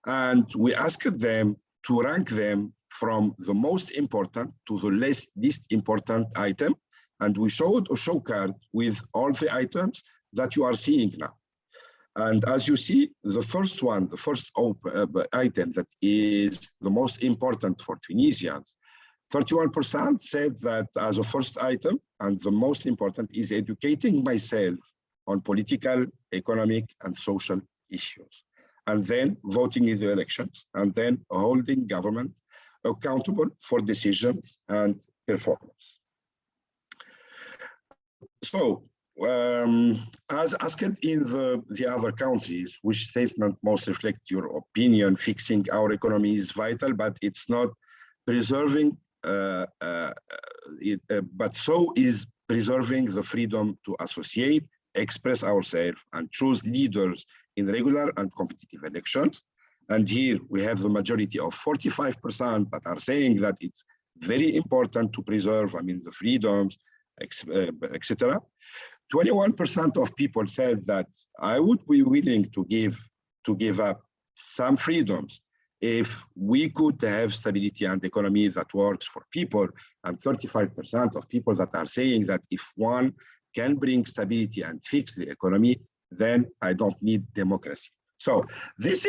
And we asked them to rank them from the most important to the least important item. And we showed a show card with all the items that you are seeing now. And as you see, the first one, the first item that is the most important for Tunisians, 31% said that as a first item, and the most important is educating myself on political, economic, and social issues. And then voting in the elections, and then holding government accountable for decisions and performance. So, as asked in the other countries, which statement most reflect your opinion, fixing our economy is vital, but it's not preserving, but so is preserving the freedom to associate, express ourselves, and choose leaders in regular and competitive elections. And here we have the majority of 45% that are saying that it's very important to preserve, the freedoms, etc. 21% of people said that I would be willing to give up some freedoms if we could have stability and economy that works for people, and 35% of people that are saying that if one can bring stability and fix the economy, then I don't need democracy. So this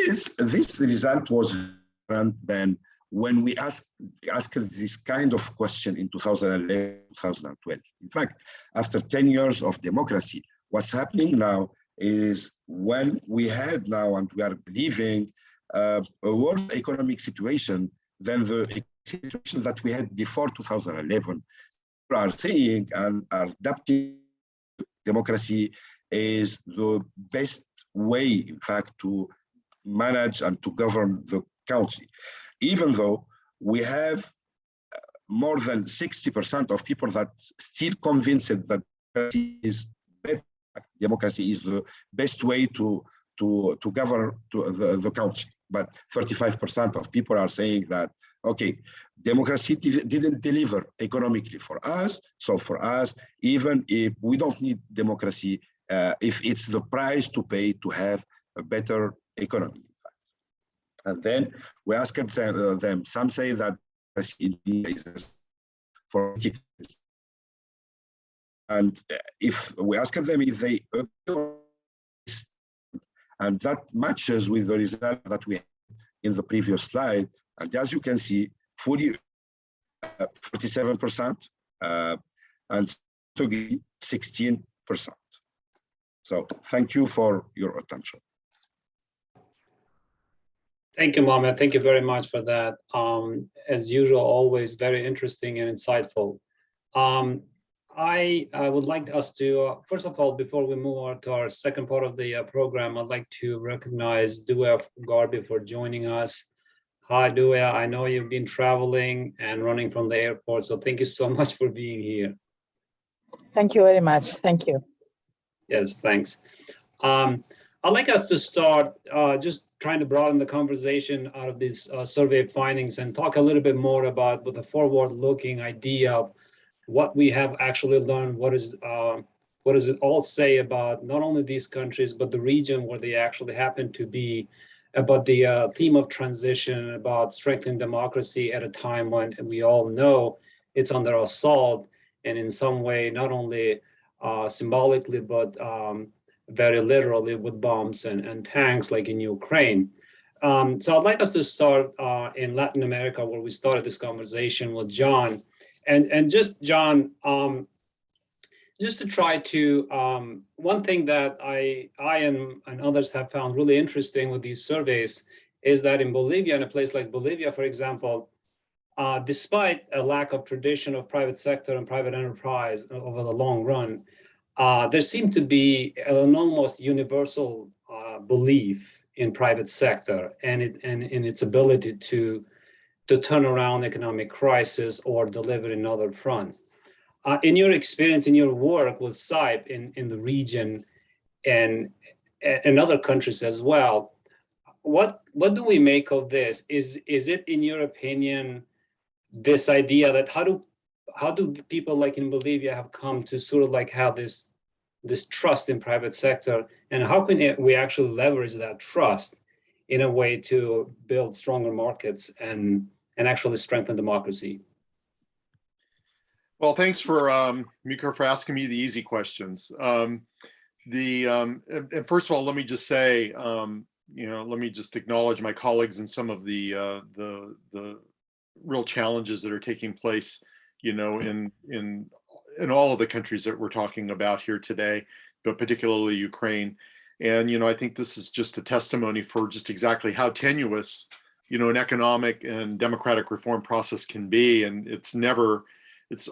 result was different than when we asked this kind of question in 2011, 2012. In fact, after 10 years of democracy, what's happening now is when we had now, and we are believing a worse economic situation than the situation that we had before 2011, people are saying and are adapting democracy is the best way, in fact, to manage and to govern the country. Even though we have more than 60% of people that still convinced that democracy is the best way to govern the country. But 35% of people are saying that, okay, democracy didn't deliver economically for us. So for us, even if we don't need democracy, if it's the price to pay to have a better economy. And then we asked them, some say that is for, and if we ask them if they agree, and that matches with the result that we had in the previous slide, and as you can see, fully 47%, and 16%. So thank you for your attention. Thank you, Mohamed. Thank you very much for that. As usual, always very interesting and insightful. I would like us to, first of all, before we move on to our second part of the program, I'd like to recognize Dua Garbi for joining us. Hi, Dua. I know you've been traveling and running from the airport, so thank you so much for being here. Thank you very much. Thank you. Yes, thanks. I'd like us to start just trying to broaden the conversation out of these survey findings and talk a little bit more about the forward-looking idea of what we have actually learned. What does it all say about not only these countries, but the region where they actually happen to be, about the theme of transition, about strengthening democracy at a time when we all know it's under assault, and in some way, not only symbolically, but very literally with bombs and tanks like in Ukraine. So I'd like us to start in Latin America, where we started this conversation with John. And just, John, just to try to, one thing that I and others have found really interesting with these surveys is that in Bolivia, in a place like Bolivia, for example, despite a lack of tradition of private sector and private enterprise over the long run, there seemed to be an almost universal belief in private sector and in its ability to turn around economic crisis or deliver in other fronts. In your experience, in your work with CIPE in the region and other countries as well, what do we make of this? Is it, in your opinion, this idea that how do people like in Bolivia have come to sort of like have this trust in private sector, and how can we actually leverage that trust in a way to build stronger markets and actually strengthen democracy? Well, thanks for Mika, for asking me the easy questions. And first of all, let me just say, let me just acknowledge my colleagues and some of the real challenges that are taking place, in all of the countries that we're talking about here today, but particularly Ukraine. And, I think this is just a testimony for just exactly how tenuous, an economic and democratic reform process can be. And it's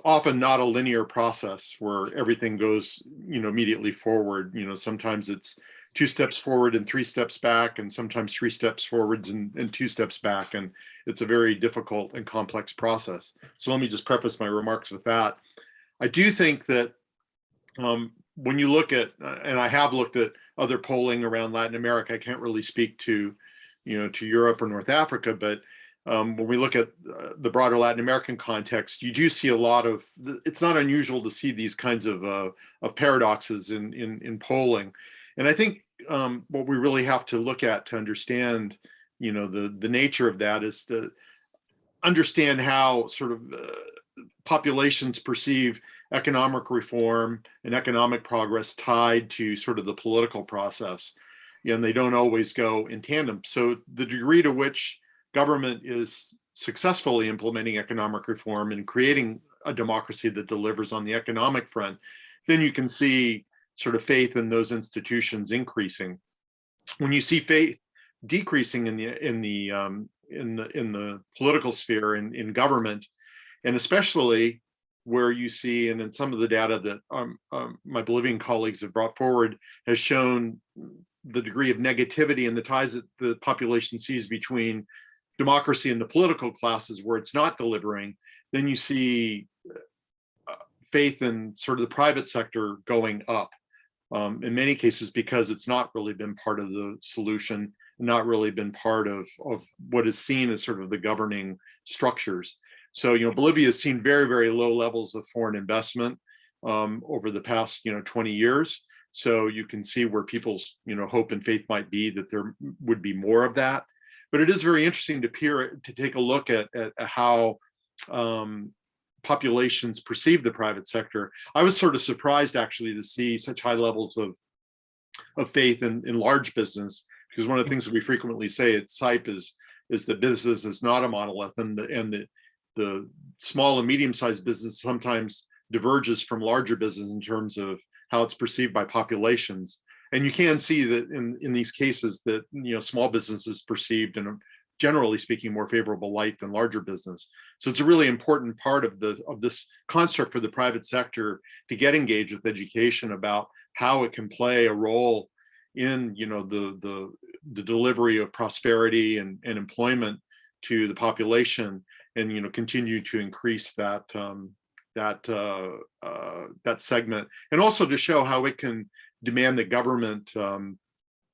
often not a linear process where everything goes, immediately forward. Sometimes it's 2 steps forward and 3 steps back, and sometimes 3 steps forwards and 2 steps back. And it's a very difficult and complex process. So let me just preface my remarks with that. I do think that when you look at, and I have looked at other polling around Latin America, I can't really speak to, to Europe or North Africa, but when we look at the broader Latin American context, you do see a lot of, it's not unusual to see these kinds of paradoxes in polling. And I think what we really have to look at to understand, the nature of that is to understand how sort of populations perceive economic reform and economic progress tied to sort of the political process. And they don't always go in tandem. So the degree to which government is successfully implementing economic reform and creating a democracy that delivers on the economic front, then you can see sort of faith in those institutions increasing. When you see faith decreasing in the political sphere, in government, and especially where you see, and in some of the data that my Bolivian colleagues have brought forward, has shown the degree of negativity and the ties that the population sees between democracy and the political classes where it's not delivering, then you see faith in sort of the private sector going up. In many cases, because it's not really been part of the solution, not really been part of what is seen as sort of the governing structures. So, Bolivia has seen very, very low levels of foreign investment over the past, 20 years. So you can see where people's, hope and faith might be that there would be more of that. But it is very interesting to take a look at how populations perceive the private sector. I was sort of surprised actually to see such high levels of faith in large business, because one of the things that we frequently say at CIPE is that business is not a monolith, and the small and medium-sized business sometimes diverges from larger business in terms of how it's perceived by populations. And you can see that in these cases that small business is perceived in a, generally speaking, more favorable light than larger business. So it's a really important part of this construct for the private sector to get engaged with education about how it can play a role in the delivery of prosperity and employment to the population, and continue to increase that segment, and also to show how it can demand that government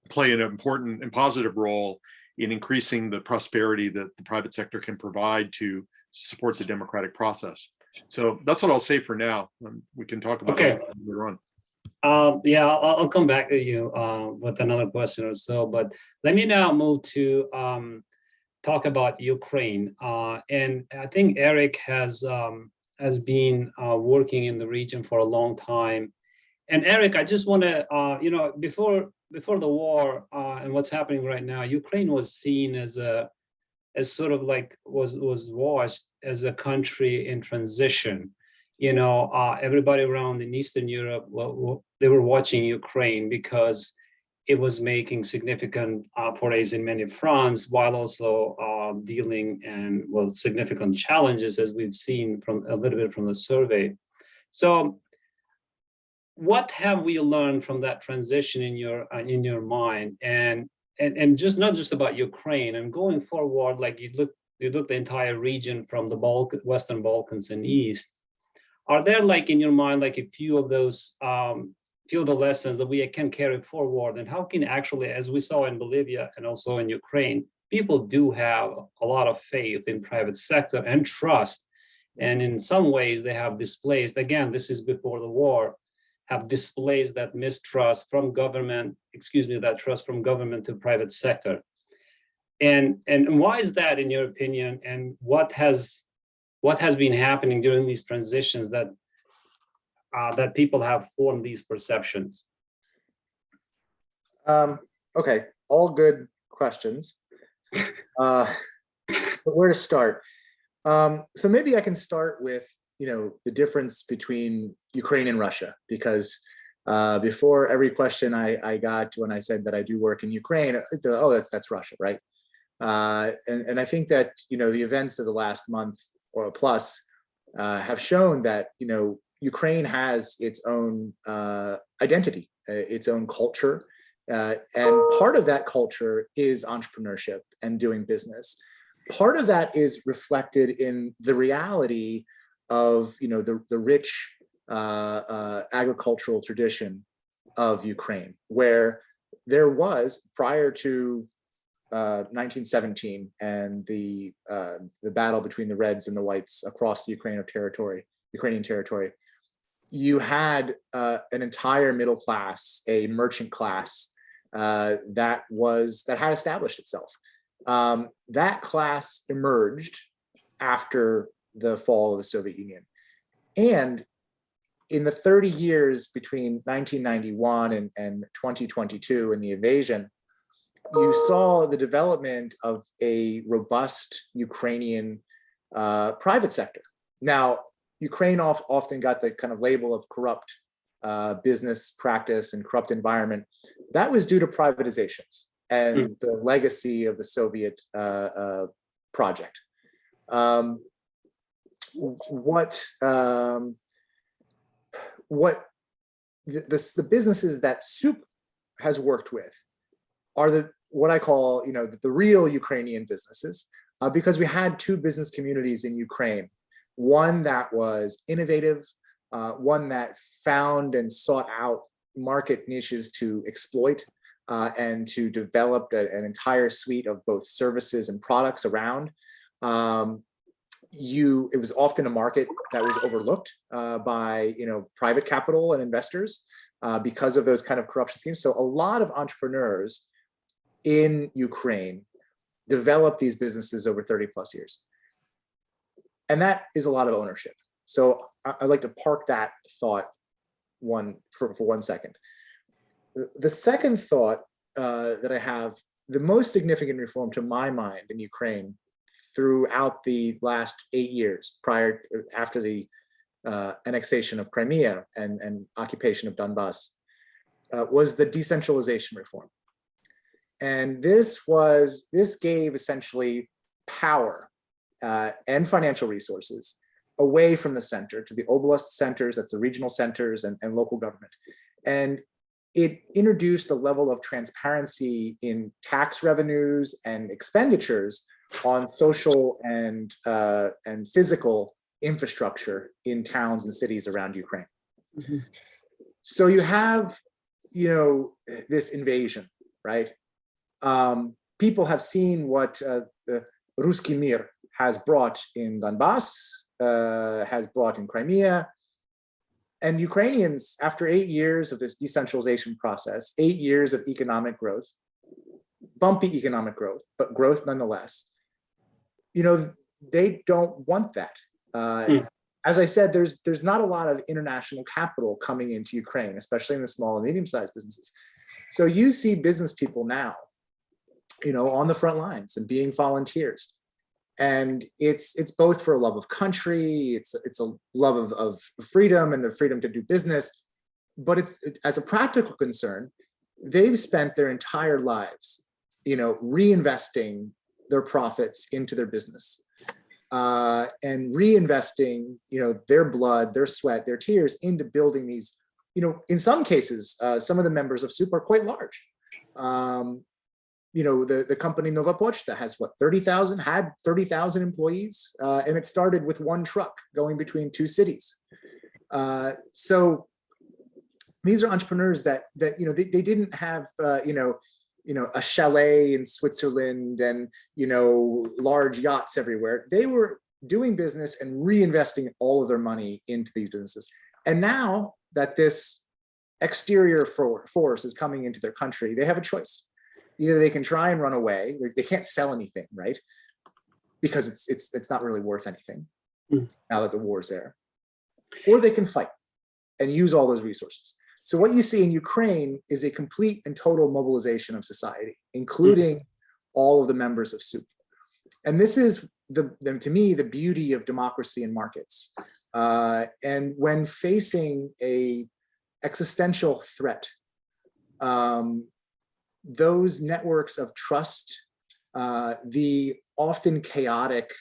play an important and positive role in increasing the prosperity that the private sector can provide to support the democratic process. So that's what I'll say for now. We can talk about it later on. Yeah, I'll come back to you with another question or so, but let me now move to talk about Ukraine. And I think Eric has been working in the region for a long time. And Eric, I just want to, before the war and what's happening right now, Ukraine was seen as sort of like was watched as a country in transition. Everybody around in Eastern Europe, they were watching Ukraine because it was making significant forays in many fronts, while also dealing with significant challenges, as we've seen from a little bit from the survey. So, what have we learned from that transition in your mind, and just not just about Ukraine, and going forward, like you look the entire region from the Western Balkans and East. Are there, like, in your mind, like a few of those few of the lessons that we can carry forward, and how can actually, as we saw in Bolivia and also in Ukraine, people do have a lot of faith in private sector and trust, and in some ways they have displaced, again, this is before the war, have displaced that mistrust from government, that trust from government to private sector. And why is that, in your opinion, and what has been happening during these transitions that people have formed these perceptions? Okay, all good questions. But where to start? So maybe I can start with the difference between Ukraine and Russia, because before every question I got when I said that I do work in Ukraine, oh, that's Russia, right? And I think that the events of the last month or plus have shown that Ukraine has its own identity, its own culture, And part of that culture is entrepreneurship and doing business. Part of that is reflected in the reality of the rich agricultural tradition of Ukraine, where there was, prior to 1917 and the battle between the Reds and the Whites across the Ukrainian territory, you had an entire middle class, a merchant class that had established itself. That class emerged after the fall of the Soviet Union. And in the 30 years between 1991 and 2022 and the invasion, you saw the development of a robust Ukrainian private sector. Now, Ukraine often got the kind of label of corrupt business practice and corrupt environment. That was due to privatizations and the legacy of the Soviet project. The businesses that CIPE has worked with are what I call the real Ukrainian businesses, because we had two business communities in Ukraine. One that was innovative, one that found and sought out market niches to exploit and to develop an entire suite of both services and products around. It was often a market that was overlooked by private capital and investors because of those kind of corruption schemes. So a lot of entrepreneurs in Ukraine developed these businesses over 30 plus years. And that is a lot of ownership. So I'd like to park that thought for 1 second. The second thought that I have, the most significant reform to my mind in Ukraine throughout the last 8 years after the annexation of Crimea and occupation of Donbass was the decentralization reform. And this gave essentially power and financial resources away from the center to the oblast centers, that's the regional centers and local government. And it introduced a level of transparency in tax revenues and expenditures on social and physical infrastructure in towns and cities around Ukraine. Mm-hmm. So you have, this invasion, right? People have seen what the Ruski Mir has brought in Donbass, has brought in Crimea. And Ukrainians, after 8 years of this decentralization process, 8 years of economic growth, bumpy economic growth, but growth nonetheless, they don't want that. As I said, there's not a lot of international capital coming into Ukraine, especially in the small and medium-sized businesses. So you see business people now, on the front lines and being volunteers. And it's both for a love of country, it's a love of freedom and the freedom to do business, but as a practical concern, they've spent their entire lives, reinvesting their profits into their business and reinvesting, their blood, their sweat, their tears into building these, in some cases, some of the members of CIPE are quite large. The company Nova Pochta has 30,000 employees, and it started with one truck going between two cities. So these are entrepreneurs that they didn't have a chalet in Switzerland and large yachts everywhere. They were doing business and reinvesting all of their money into these businesses. And now that this exterior force is coming into their country, they have a choice. Either they can try and run away. They can't sell anything, right? Because it's not really worth anything now that the war's there. Or they can fight and use all those resources. So what you see in Ukraine is a complete and total mobilization of society, including all of the members of CIPE. And this is, to me, the beauty of democracy and markets. And when facing a existential threat, those networks of trust, the often chaotic,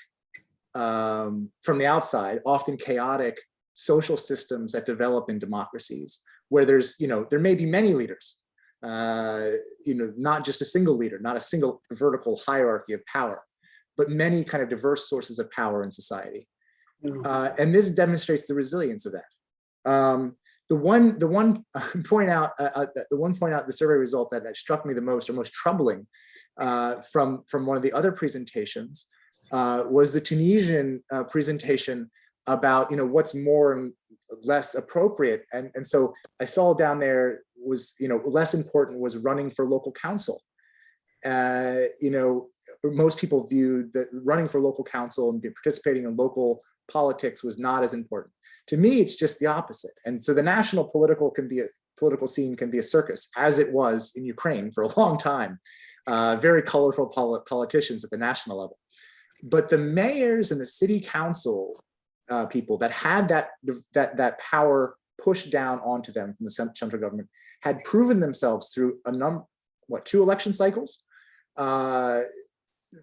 from the outside, often chaotic social systems that develop in democracies, where there may be many leaders, not just a single leader, not a single vertical hierarchy of power, but many kind of diverse sources of power in society. And this demonstrates the resilience of that. The one point out the survey result that struck me the most or most troubling from one of the other presentations was the Tunisian presentation about what's more and less appropriate, and so I saw down there was less important was running for local council. Most people viewed that running for local council and participating in local politics was not as important. To me, it's just the opposite. And so the national political scene can be a circus, as it was in Ukraine for a long time. Very colorful politicians at the national level. But the mayors and the city council people that had that power pushed down onto them from the central government had proven themselves through two election cycles.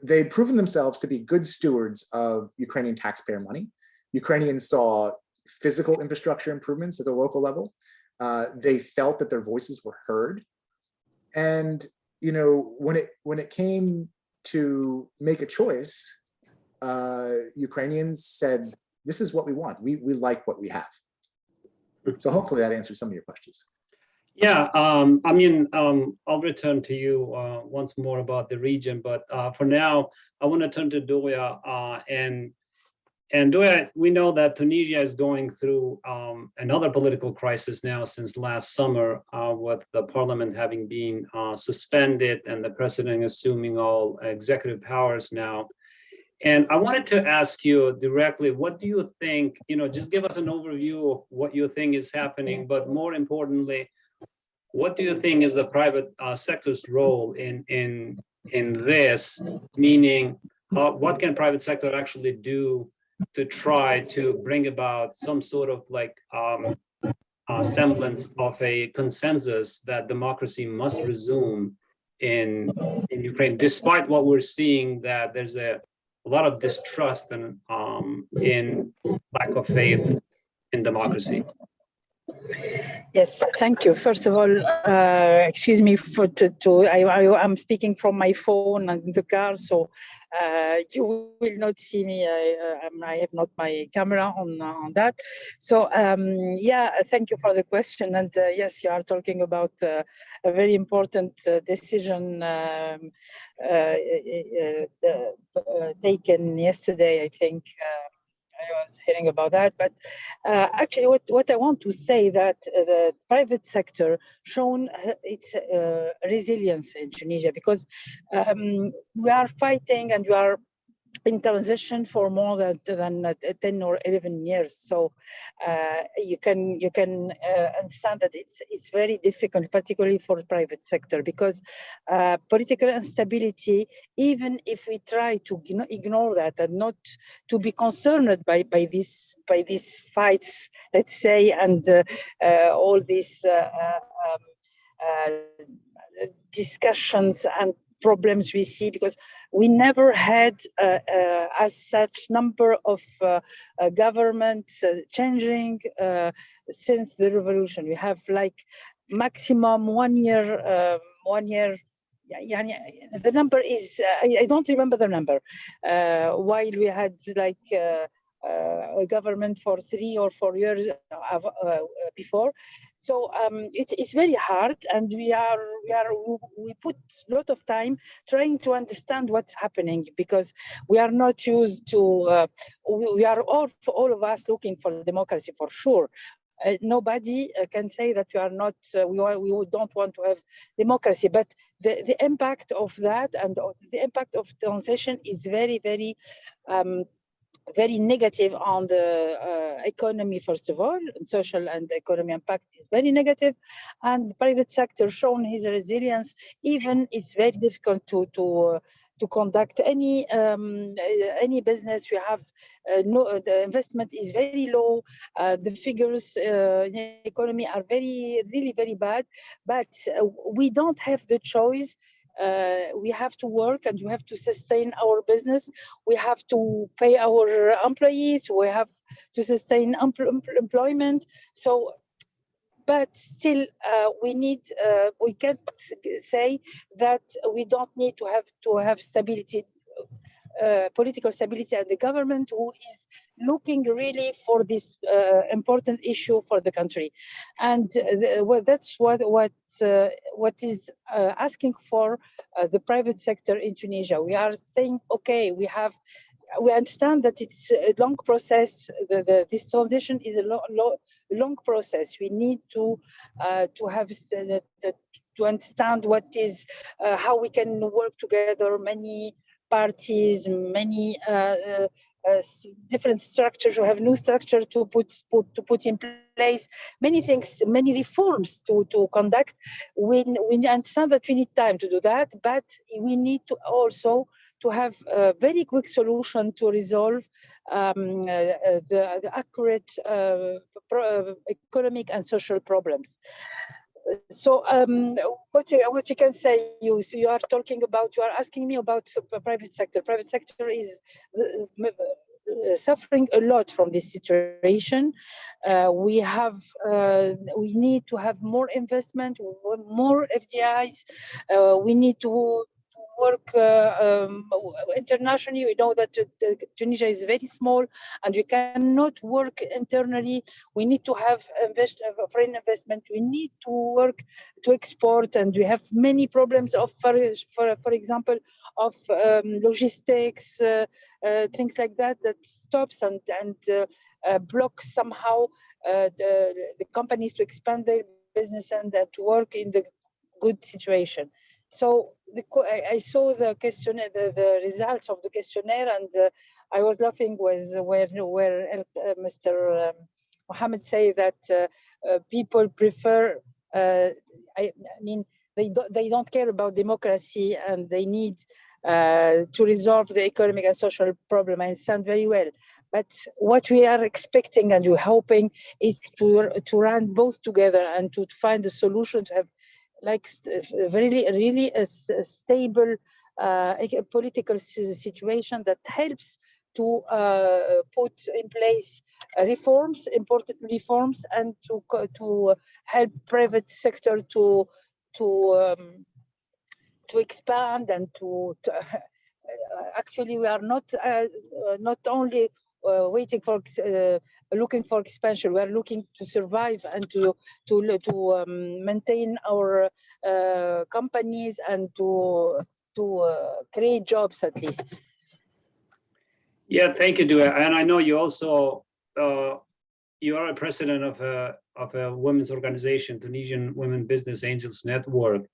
They'd proven themselves to be good stewards of Ukrainian taxpayer money. Ukrainians saw physical infrastructure improvements at the local level. They felt that their voices were heard. And when it came to make a choice, Ukrainians said, this is what we want. We like what we have. So hopefully that answers some of your questions. Yeah, I'll return to you once more about the region, but for now, I want to turn to Doya. And Doya, we know that Tunisia is going through another political crisis now since last summer, with the parliament having been suspended and the president assuming all executive powers now. And I wanted to ask you directly, what do you think, just give us an overview of what you think is happening, but more importantly, what do you think is the private sector's role in this? Meaning, what can private sector actually do to try to bring about some sort of semblance of a consensus that democracy must resume in Ukraine, despite what we're seeing that there's a lot of distrust and in lack of faith in democracy? Yes, thank you. First of all, excuse me I'm speaking from my phone in the car, so you will not see me. I have not my camera on that. So yeah, thank you for the question. And yes, you are talking about a very important decision taken yesterday, I think. I was hearing about that, but actually what I want to say that the private sector shown its resilience in Tunisia, because we are fighting and we are in transition for more than 10 or 11 years. So you can understand that it's very difficult, particularly for the private sector, because political instability, even if we try to ignore that and not to be concerned by these fights, let's say, and all these discussions and problems we see, because we never had as such number of governments changing since the revolution. We have maximum 1 year. The number is I don't remember the number. While we had a government for 3 or 4 years before. So it's very hard, and we put a lot of time trying to understand what's happening, because we are not used to. We are all of us looking for democracy for sure. Nobody can say that we are not. We don't want to have democracy, but the impact of that and the impact of transition is very, very. Very negative on the economy, first of all. Social and economy impact is very negative, and the private sector shown his resilience. Even it's very difficult to conduct any business. We have the investment is very low. The figures in the economy are really very bad, but we don't have the choice. We have to work and we have to sustain our business. We have to pay our employees. We have to sustain employment. So but still we can't say that we don't need to have stability, political stability at the government who is looking really for this important issue for the country, and that's what is asking for the private sector in Tunisia. We are saying, okay, we understand that it's a long process. This transition is a long process. We need to have to understand what is how we can work together. Many parties, many different structures. We have new structure to put in place. Many things, many reforms to conduct. We understand that we need time to do that, but we need to also to have a very quick solution to resolve the accurate economic and social problems. So what you can say, you are talking about, you are asking me about the private sector. Private sector is suffering a lot from this situation. We need to have more investment, more FDIs. We need to work internationally. We know that Tunisia is very small and we cannot work internally. We need to have foreign investment. We need to work to export, and we have many problems of, for example, of logistics, things like that stops and blocks somehow the companies to expand their business and to work in the good situation. So I saw the questionnaire, the results of the questionnaire, and I was laughing with where Mr. Mohammed say that people prefer. I mean, they don't care about democracy, and they need to resolve the economic and social problem. I understand very well. But what we are expecting and we're hoping is to run both together and to find a solution to have like really a stable political situation that helps to put in place reforms, important reforms, and to help private sector to expand and to actually we are not only waiting for looking for expansion. We are looking to survive and to maintain our companies and to create jobs at least. Yeah, thank you, Dua. And I know you also you are a president of a women's organization, Tunisian Women Business Angels Network.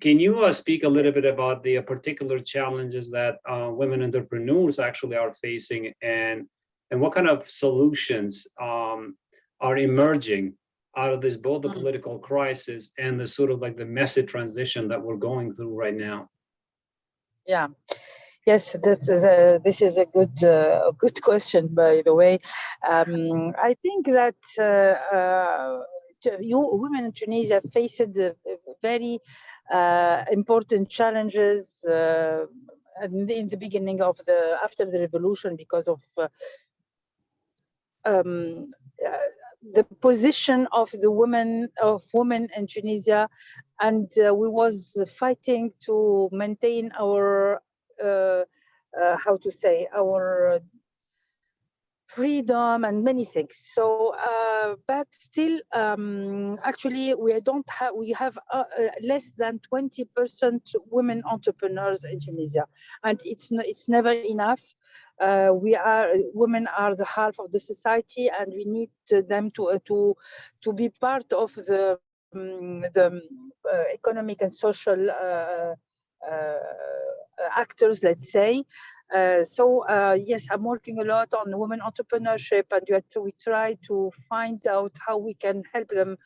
Can you speak a little bit about the particular challenges that women entrepreneurs actually are facing, and what kind of solutions are emerging out of this, both the political crisis and the sort of like the messy transition that we're going through right now? Yeah. Yes, this is a good question, by the way. I think that women in Tunisia faced very important challenges in the beginning of after the revolution because of the position of the women in Tunisia, and we was fighting to maintain our how to say, our freedom and many things. So, but still, actually, we have less than 20% women entrepreneurs in Tunisia, and it's never enough. Women are the half of the society, and we need them to be part of the economic and social actors, let's say. So yes, I'm working a lot on women entrepreneurship, and we try to find out how we can help them.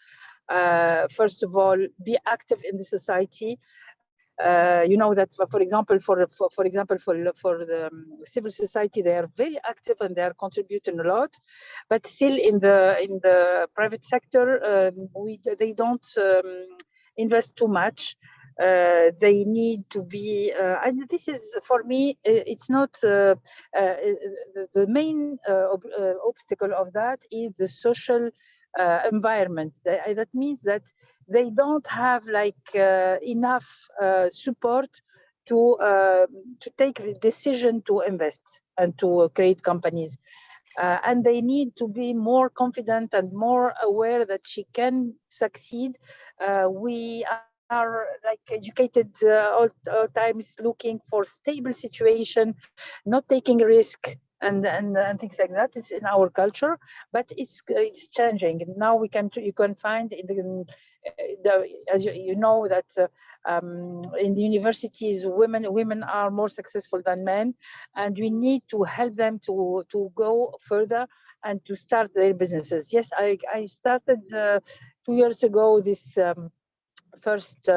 First of all, be active in the society. You know that, for example, for the civil society, they are very active and they are contributing a lot. But still, in the private sector, they don't invest too much. They need to be, and this is for me, it's not the main obstacle of that is the social environment. That means that they don't have like enough support to take the decision to invest and to create companies. And they need to be more confident and more aware that she can succeed. We are like educated all times looking for stable situation, not taking risk and things like that. It's in our culture, but it's changing. Now you can find in as you know that in the universities, women are more successful than men, and we need to help them to go further and to start their businesses. Yes, I started 2 years ago this first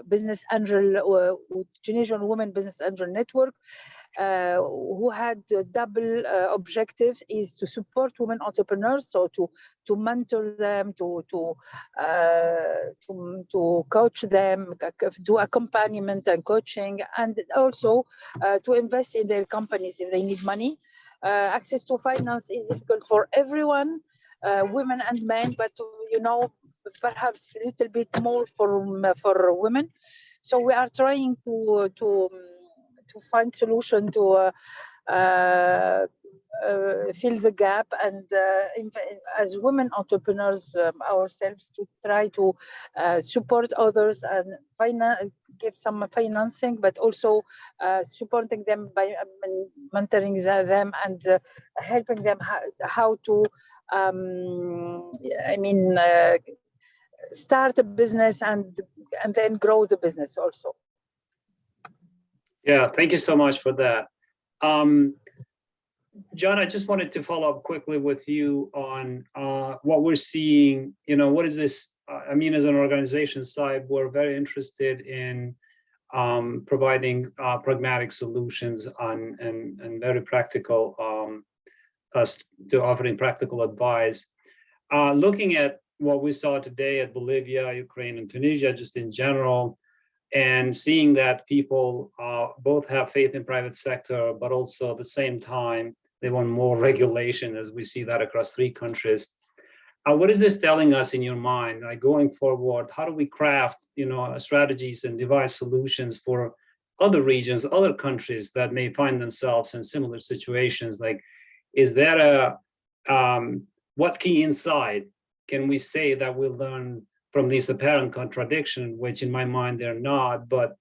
business angel, Tunisian Women Business Angel Network, who had double objective is to support women entrepreneurs, so to mentor them, to coach them, do accompaniment and coaching, and also to invest in their companies if they need money. Access to finance is difficult for everyone, women and men, but perhaps a little bit more for women. So we are trying to find solution to fill the gap, and as women entrepreneurs ourselves, to try to support others and give some financing, but also supporting them by mentoring them and helping them how to start a business and then grow the business also. Yeah, thank you so much for that. John, I just wanted to follow up quickly with you on what we're seeing. What is this? As an organization side, we're very interested in providing pragmatic solutions and very practical, to offering practical advice. Looking at what we saw today at Bolivia, Ukraine, and Tunisia, just in general, and seeing that people both have faith in private sector, but also at the same time, they want more regulation, as we see that across 3 countries. What is this telling us in your mind? Like, going forward, how do we craft, strategies and devise solutions for other regions, other countries that may find themselves in similar situations? Like, is there what key insight can we say that we'll learn from these apparent contradictions, which in my mind they're not, but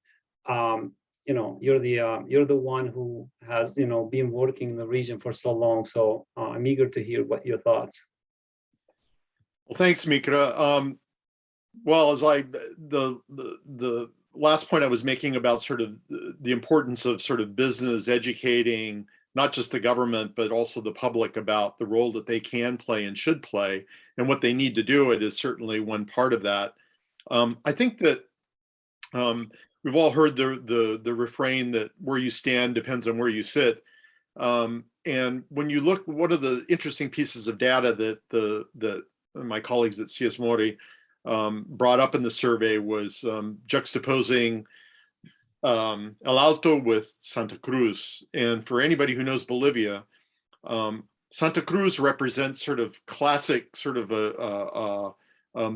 you're the one who has been working in the region for so long. So I'm eager to hear what your thoughts. Well, thanks, Mikra. Well, as the last point I was making about sort of the importance of sort of business educating not just the government, but also the public about the role that they can play and should play, and what they need to do, it is certainly one part of that. I think that we've all heard the refrain that where you stand depends on where you sit. And when you look, one of the interesting pieces of data that my colleagues at Cies Mori brought up in the survey was juxtaposing El Alto with Santa Cruz. And for anybody who knows Bolivia, Santa Cruz represents sort of classic sort of a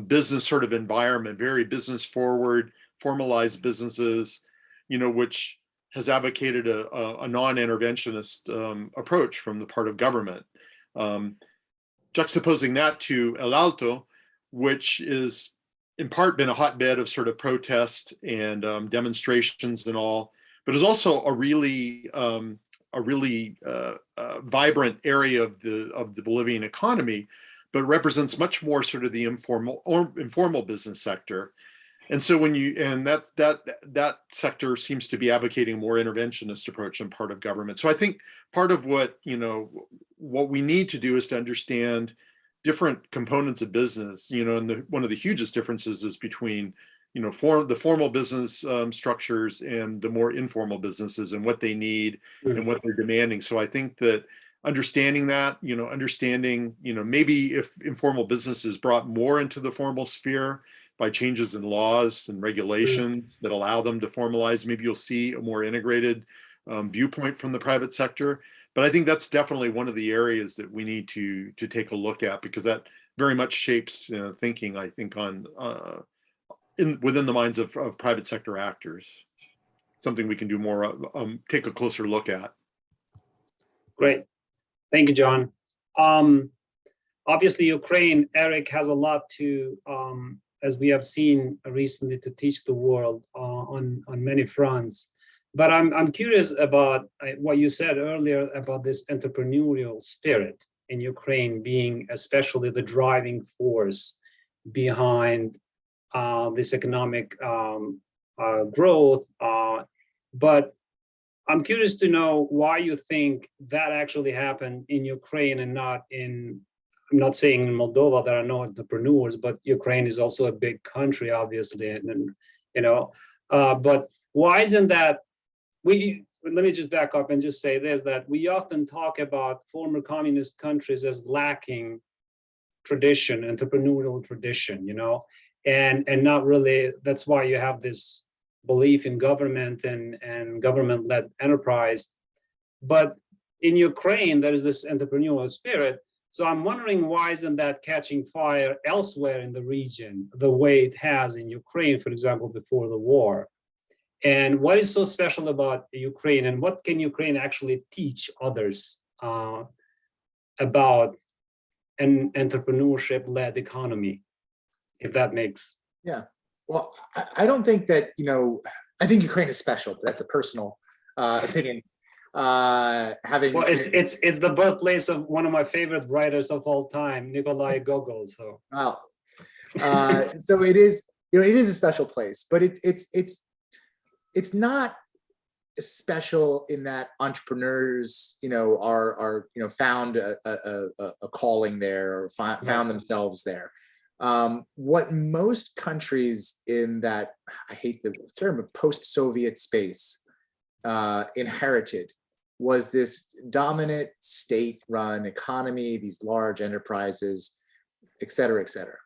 business sort of environment, very business forward, formalized businesses, which has advocated a non-interventionist approach from the part of government. Juxtaposing that to El Alto, which is in part been a hotbed of sort of protest and demonstrations and all, but is also a really vibrant area of the Bolivian economy, but represents much more sort of the informal business sector. And so that sector seems to be advocating a more interventionist approach on part of government. So I think part of what we need to do is to understand different components of business, and one of the hugest differences is between, the formal business structures and the more informal businesses, and what they need and what they're demanding. So I think that understanding that, maybe if informal business is brought more into the formal sphere by changes in laws and regulations that allow them to formalize, maybe you'll see a more integrated viewpoint from the private sector. But I think that's definitely one of the areas that we need to take a look at, because that very much shapes thinking, I think, on within the minds of private sector actors. Something we can do more, take a closer look at. Great. Thank you, John. Obviously, Ukraine, Eric, has a lot to, as we have seen recently, to teach the world on many fronts. But I'm curious about what you said earlier about this entrepreneurial spirit in Ukraine being especially the driving force behind this economic growth. But I'm curious to know why you think that actually happened in Ukraine and not in, I'm not saying in Moldova there are no entrepreneurs, but Ukraine is also a big country, obviously, and but why isn't that? Let me just back up and just say this, that we often talk about former communist countries as lacking tradition, entrepreneurial tradition, and not really. That's why you have this belief in government and government-led enterprise. But in Ukraine, there is this entrepreneurial spirit. So I'm wondering, why isn't that catching fire elsewhere in the region the way it has in Ukraine, for example, before the war? And what is so special about Ukraine, and what can Ukraine actually teach others about an entrepreneurship-led economy, if that makes? Yeah. Well, I don't think that, I think Ukraine is special, but that's a personal opinion. Well, it's the birthplace of one of my favorite writers of all time, Nikolai Gogol. So wow. So it is a special place, but it's not special in that entrepreneurs, are found a calling there, or found themselves there. What most countries in that, I hate the term, but post-Soviet space inherited was this dominant state-run economy, these large enterprises, et cetera, et cetera.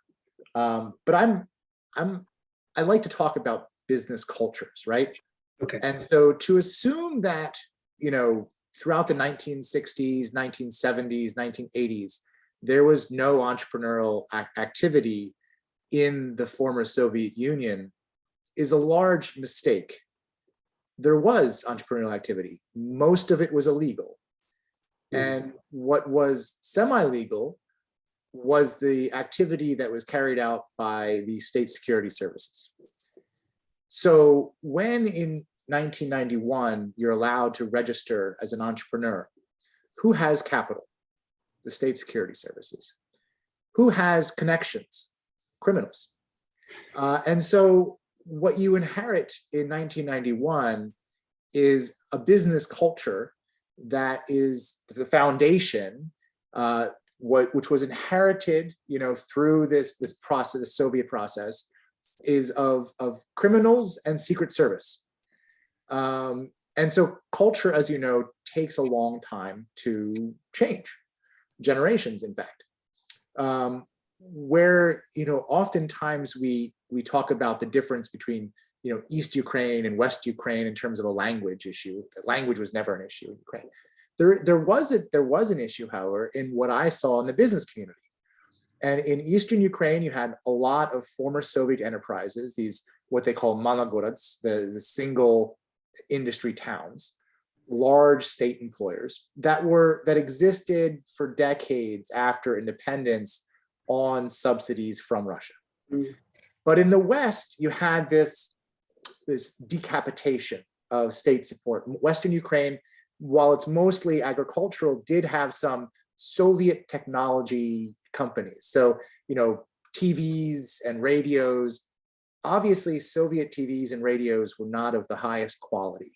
But I like to talk about business cultures, right? Okay. And so to assume that, throughout the 1960s, 1970s, 1980s, there was no entrepreneurial activity in the former Soviet Union is a large mistake. There was entrepreneurial activity. Most of it was illegal. And what was semi-legal was the activity that was carried out by the state security services. So when in 1991, you're allowed to register as an entrepreneur, who has capital? The state security services. Who has connections? Criminals. And so what you inherit in 1991 is a business culture that is the foundation, which was inherited, through this process, the Soviet process, is of criminals and secret service. And so culture, as you know, takes a long time to change. Generations, in fact, where oftentimes we talk about the difference between East Ukraine and West Ukraine in terms of a language issue. Language was never an issue in Ukraine. There was an issue, however, in what I saw in the business community. And in Eastern Ukraine, you had a lot of former Soviet enterprises, these what they call malogorods, the single industry towns, large state employers that existed for decades after independence on subsidies from Russia. But in the West, you had this decapitation of state support. Western Ukraine, while it's mostly agricultural, did have some Soviet technology companies. So, TVs and radios. Obviously, Soviet TVs and radios were not of the highest quality,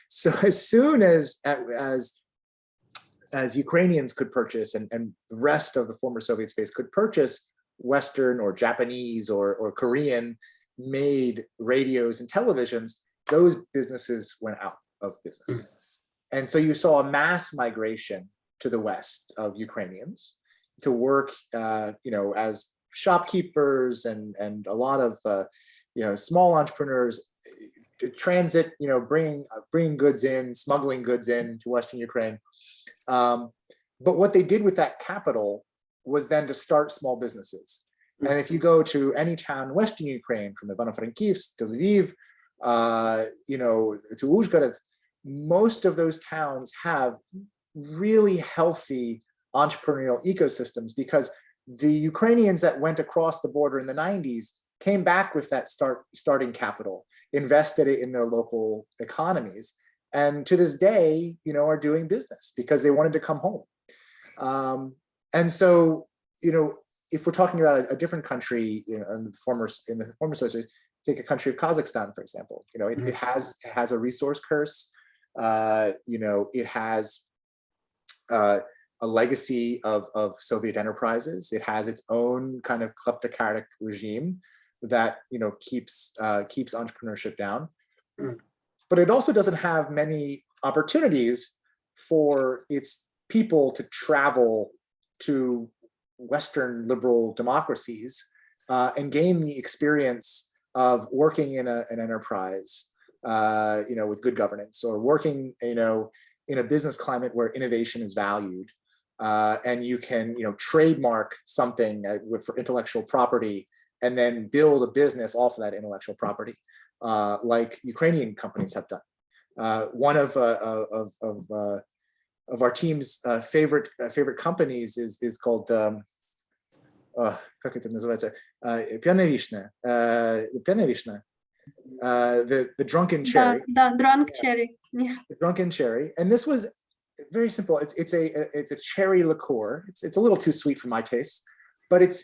So as soon as Ukrainians could purchase, and the rest of the former Soviet space could purchase Western or Japanese or Korean made radios and televisions, those businesses went out of business. And so you saw a mass migration to the West of Ukrainians to work, as shopkeepers and a lot of small entrepreneurs to transit, bringing goods in, smuggling goods in to Western Ukraine. But what they did with that capital was then to start small businesses. And if you go to any town in Western Ukraine, from Ivano-Frankivsk to Lviv, to Uzhhorod, most of those towns have really healthy entrepreneurial ecosystems, because the Ukrainians that went across the border in the 90s came back with that starting capital, invested it in their local economies, and to this day, are doing business because they wanted to come home. And so, if we're talking about a different country, in the former Soviet, take a country of Kazakhstan, for example. It has a resource curse. It has a legacy of Soviet enterprises. It has its own kind of kleptocratic regime that keeps entrepreneurship down. But it also doesn't have many opportunities for its people to travel to Western liberal democracies and gain the experience of working in an enterprise, with good governance, or working, in a business climate where innovation is valued, and you can, trademark something for intellectual property, and then build a business off of that intellectual property, like Ukrainian companies have done. One of our team's favorite companies is called как это называется? Пьяная вишня. The drunken cherry. Drunk cherry. Yeah. The drunken cherry. And this was very simple. It's a cherry liqueur. It's a little too sweet for my taste, but it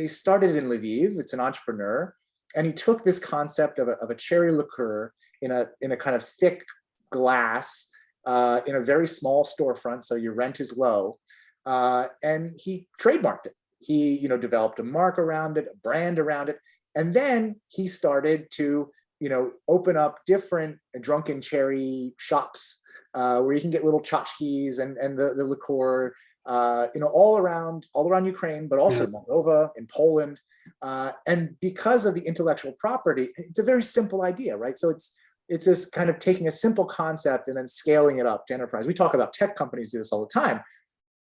started in Lviv. It's an entrepreneur, and he took this concept of a cherry liqueur in a kind of thick glass, in a very small storefront, so your rent is low, and he trademarked it. He developed a mark around it, a brand around it, and then he started to open up different drunken cherry shops, where you can get little tchotchkes and the liqueur, all around Ukraine, but also Moldova and Poland. And because of the intellectual property, it's a very simple idea, right? So it's this kind of taking a simple concept and then scaling it up to enterprise. We talk about tech companies do this all the time,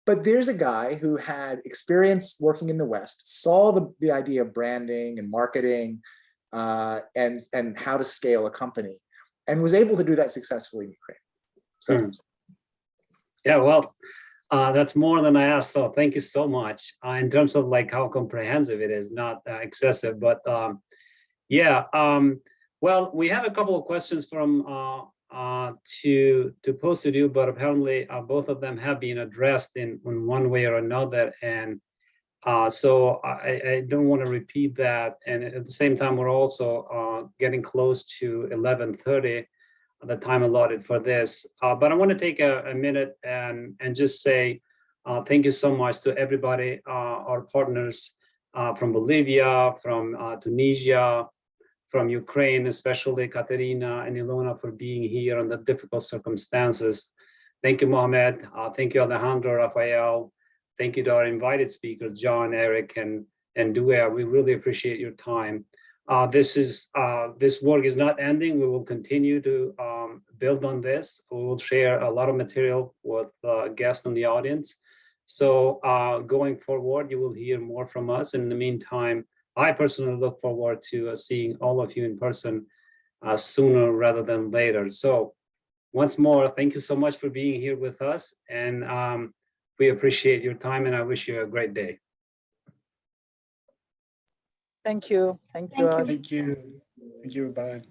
but there's a guy who had experience working in the West, saw the idea of branding and marketing, and how to scale a company, and was able to do that successfully in Ukraine. So, yeah, well, that's more than I asked. So thank you so much. In terms of like how comprehensive it is, not excessive, but well, we have a couple of questions from to pose to you, but apparently both of them have been addressed in one way or another, and so I don't want to repeat that. And at the same time, we're also getting close to 11:30, the time allotted for this. But I want to take a minute and just say thank you so much to everybody, our partners from Bolivia, from Tunisia, from Ukraine, especially Katerina and Ilona, for being here under difficult circumstances. Thank you, Mohamed. Thank you, Alejandro, Rafael. Thank you to our invited speakers, John, Eric, and Dua. We really appreciate your time. This work is not ending. We will continue to build on this. We will share a lot of material with guests in the audience. So going forward, you will hear more from us. In the meantime, I personally look forward to seeing all of you in person sooner rather than later. So once more, thank you so much for being here with us. And we appreciate your time, and I wish you a great day. Thank you. Thank you. Thank you. Thank you. Bye.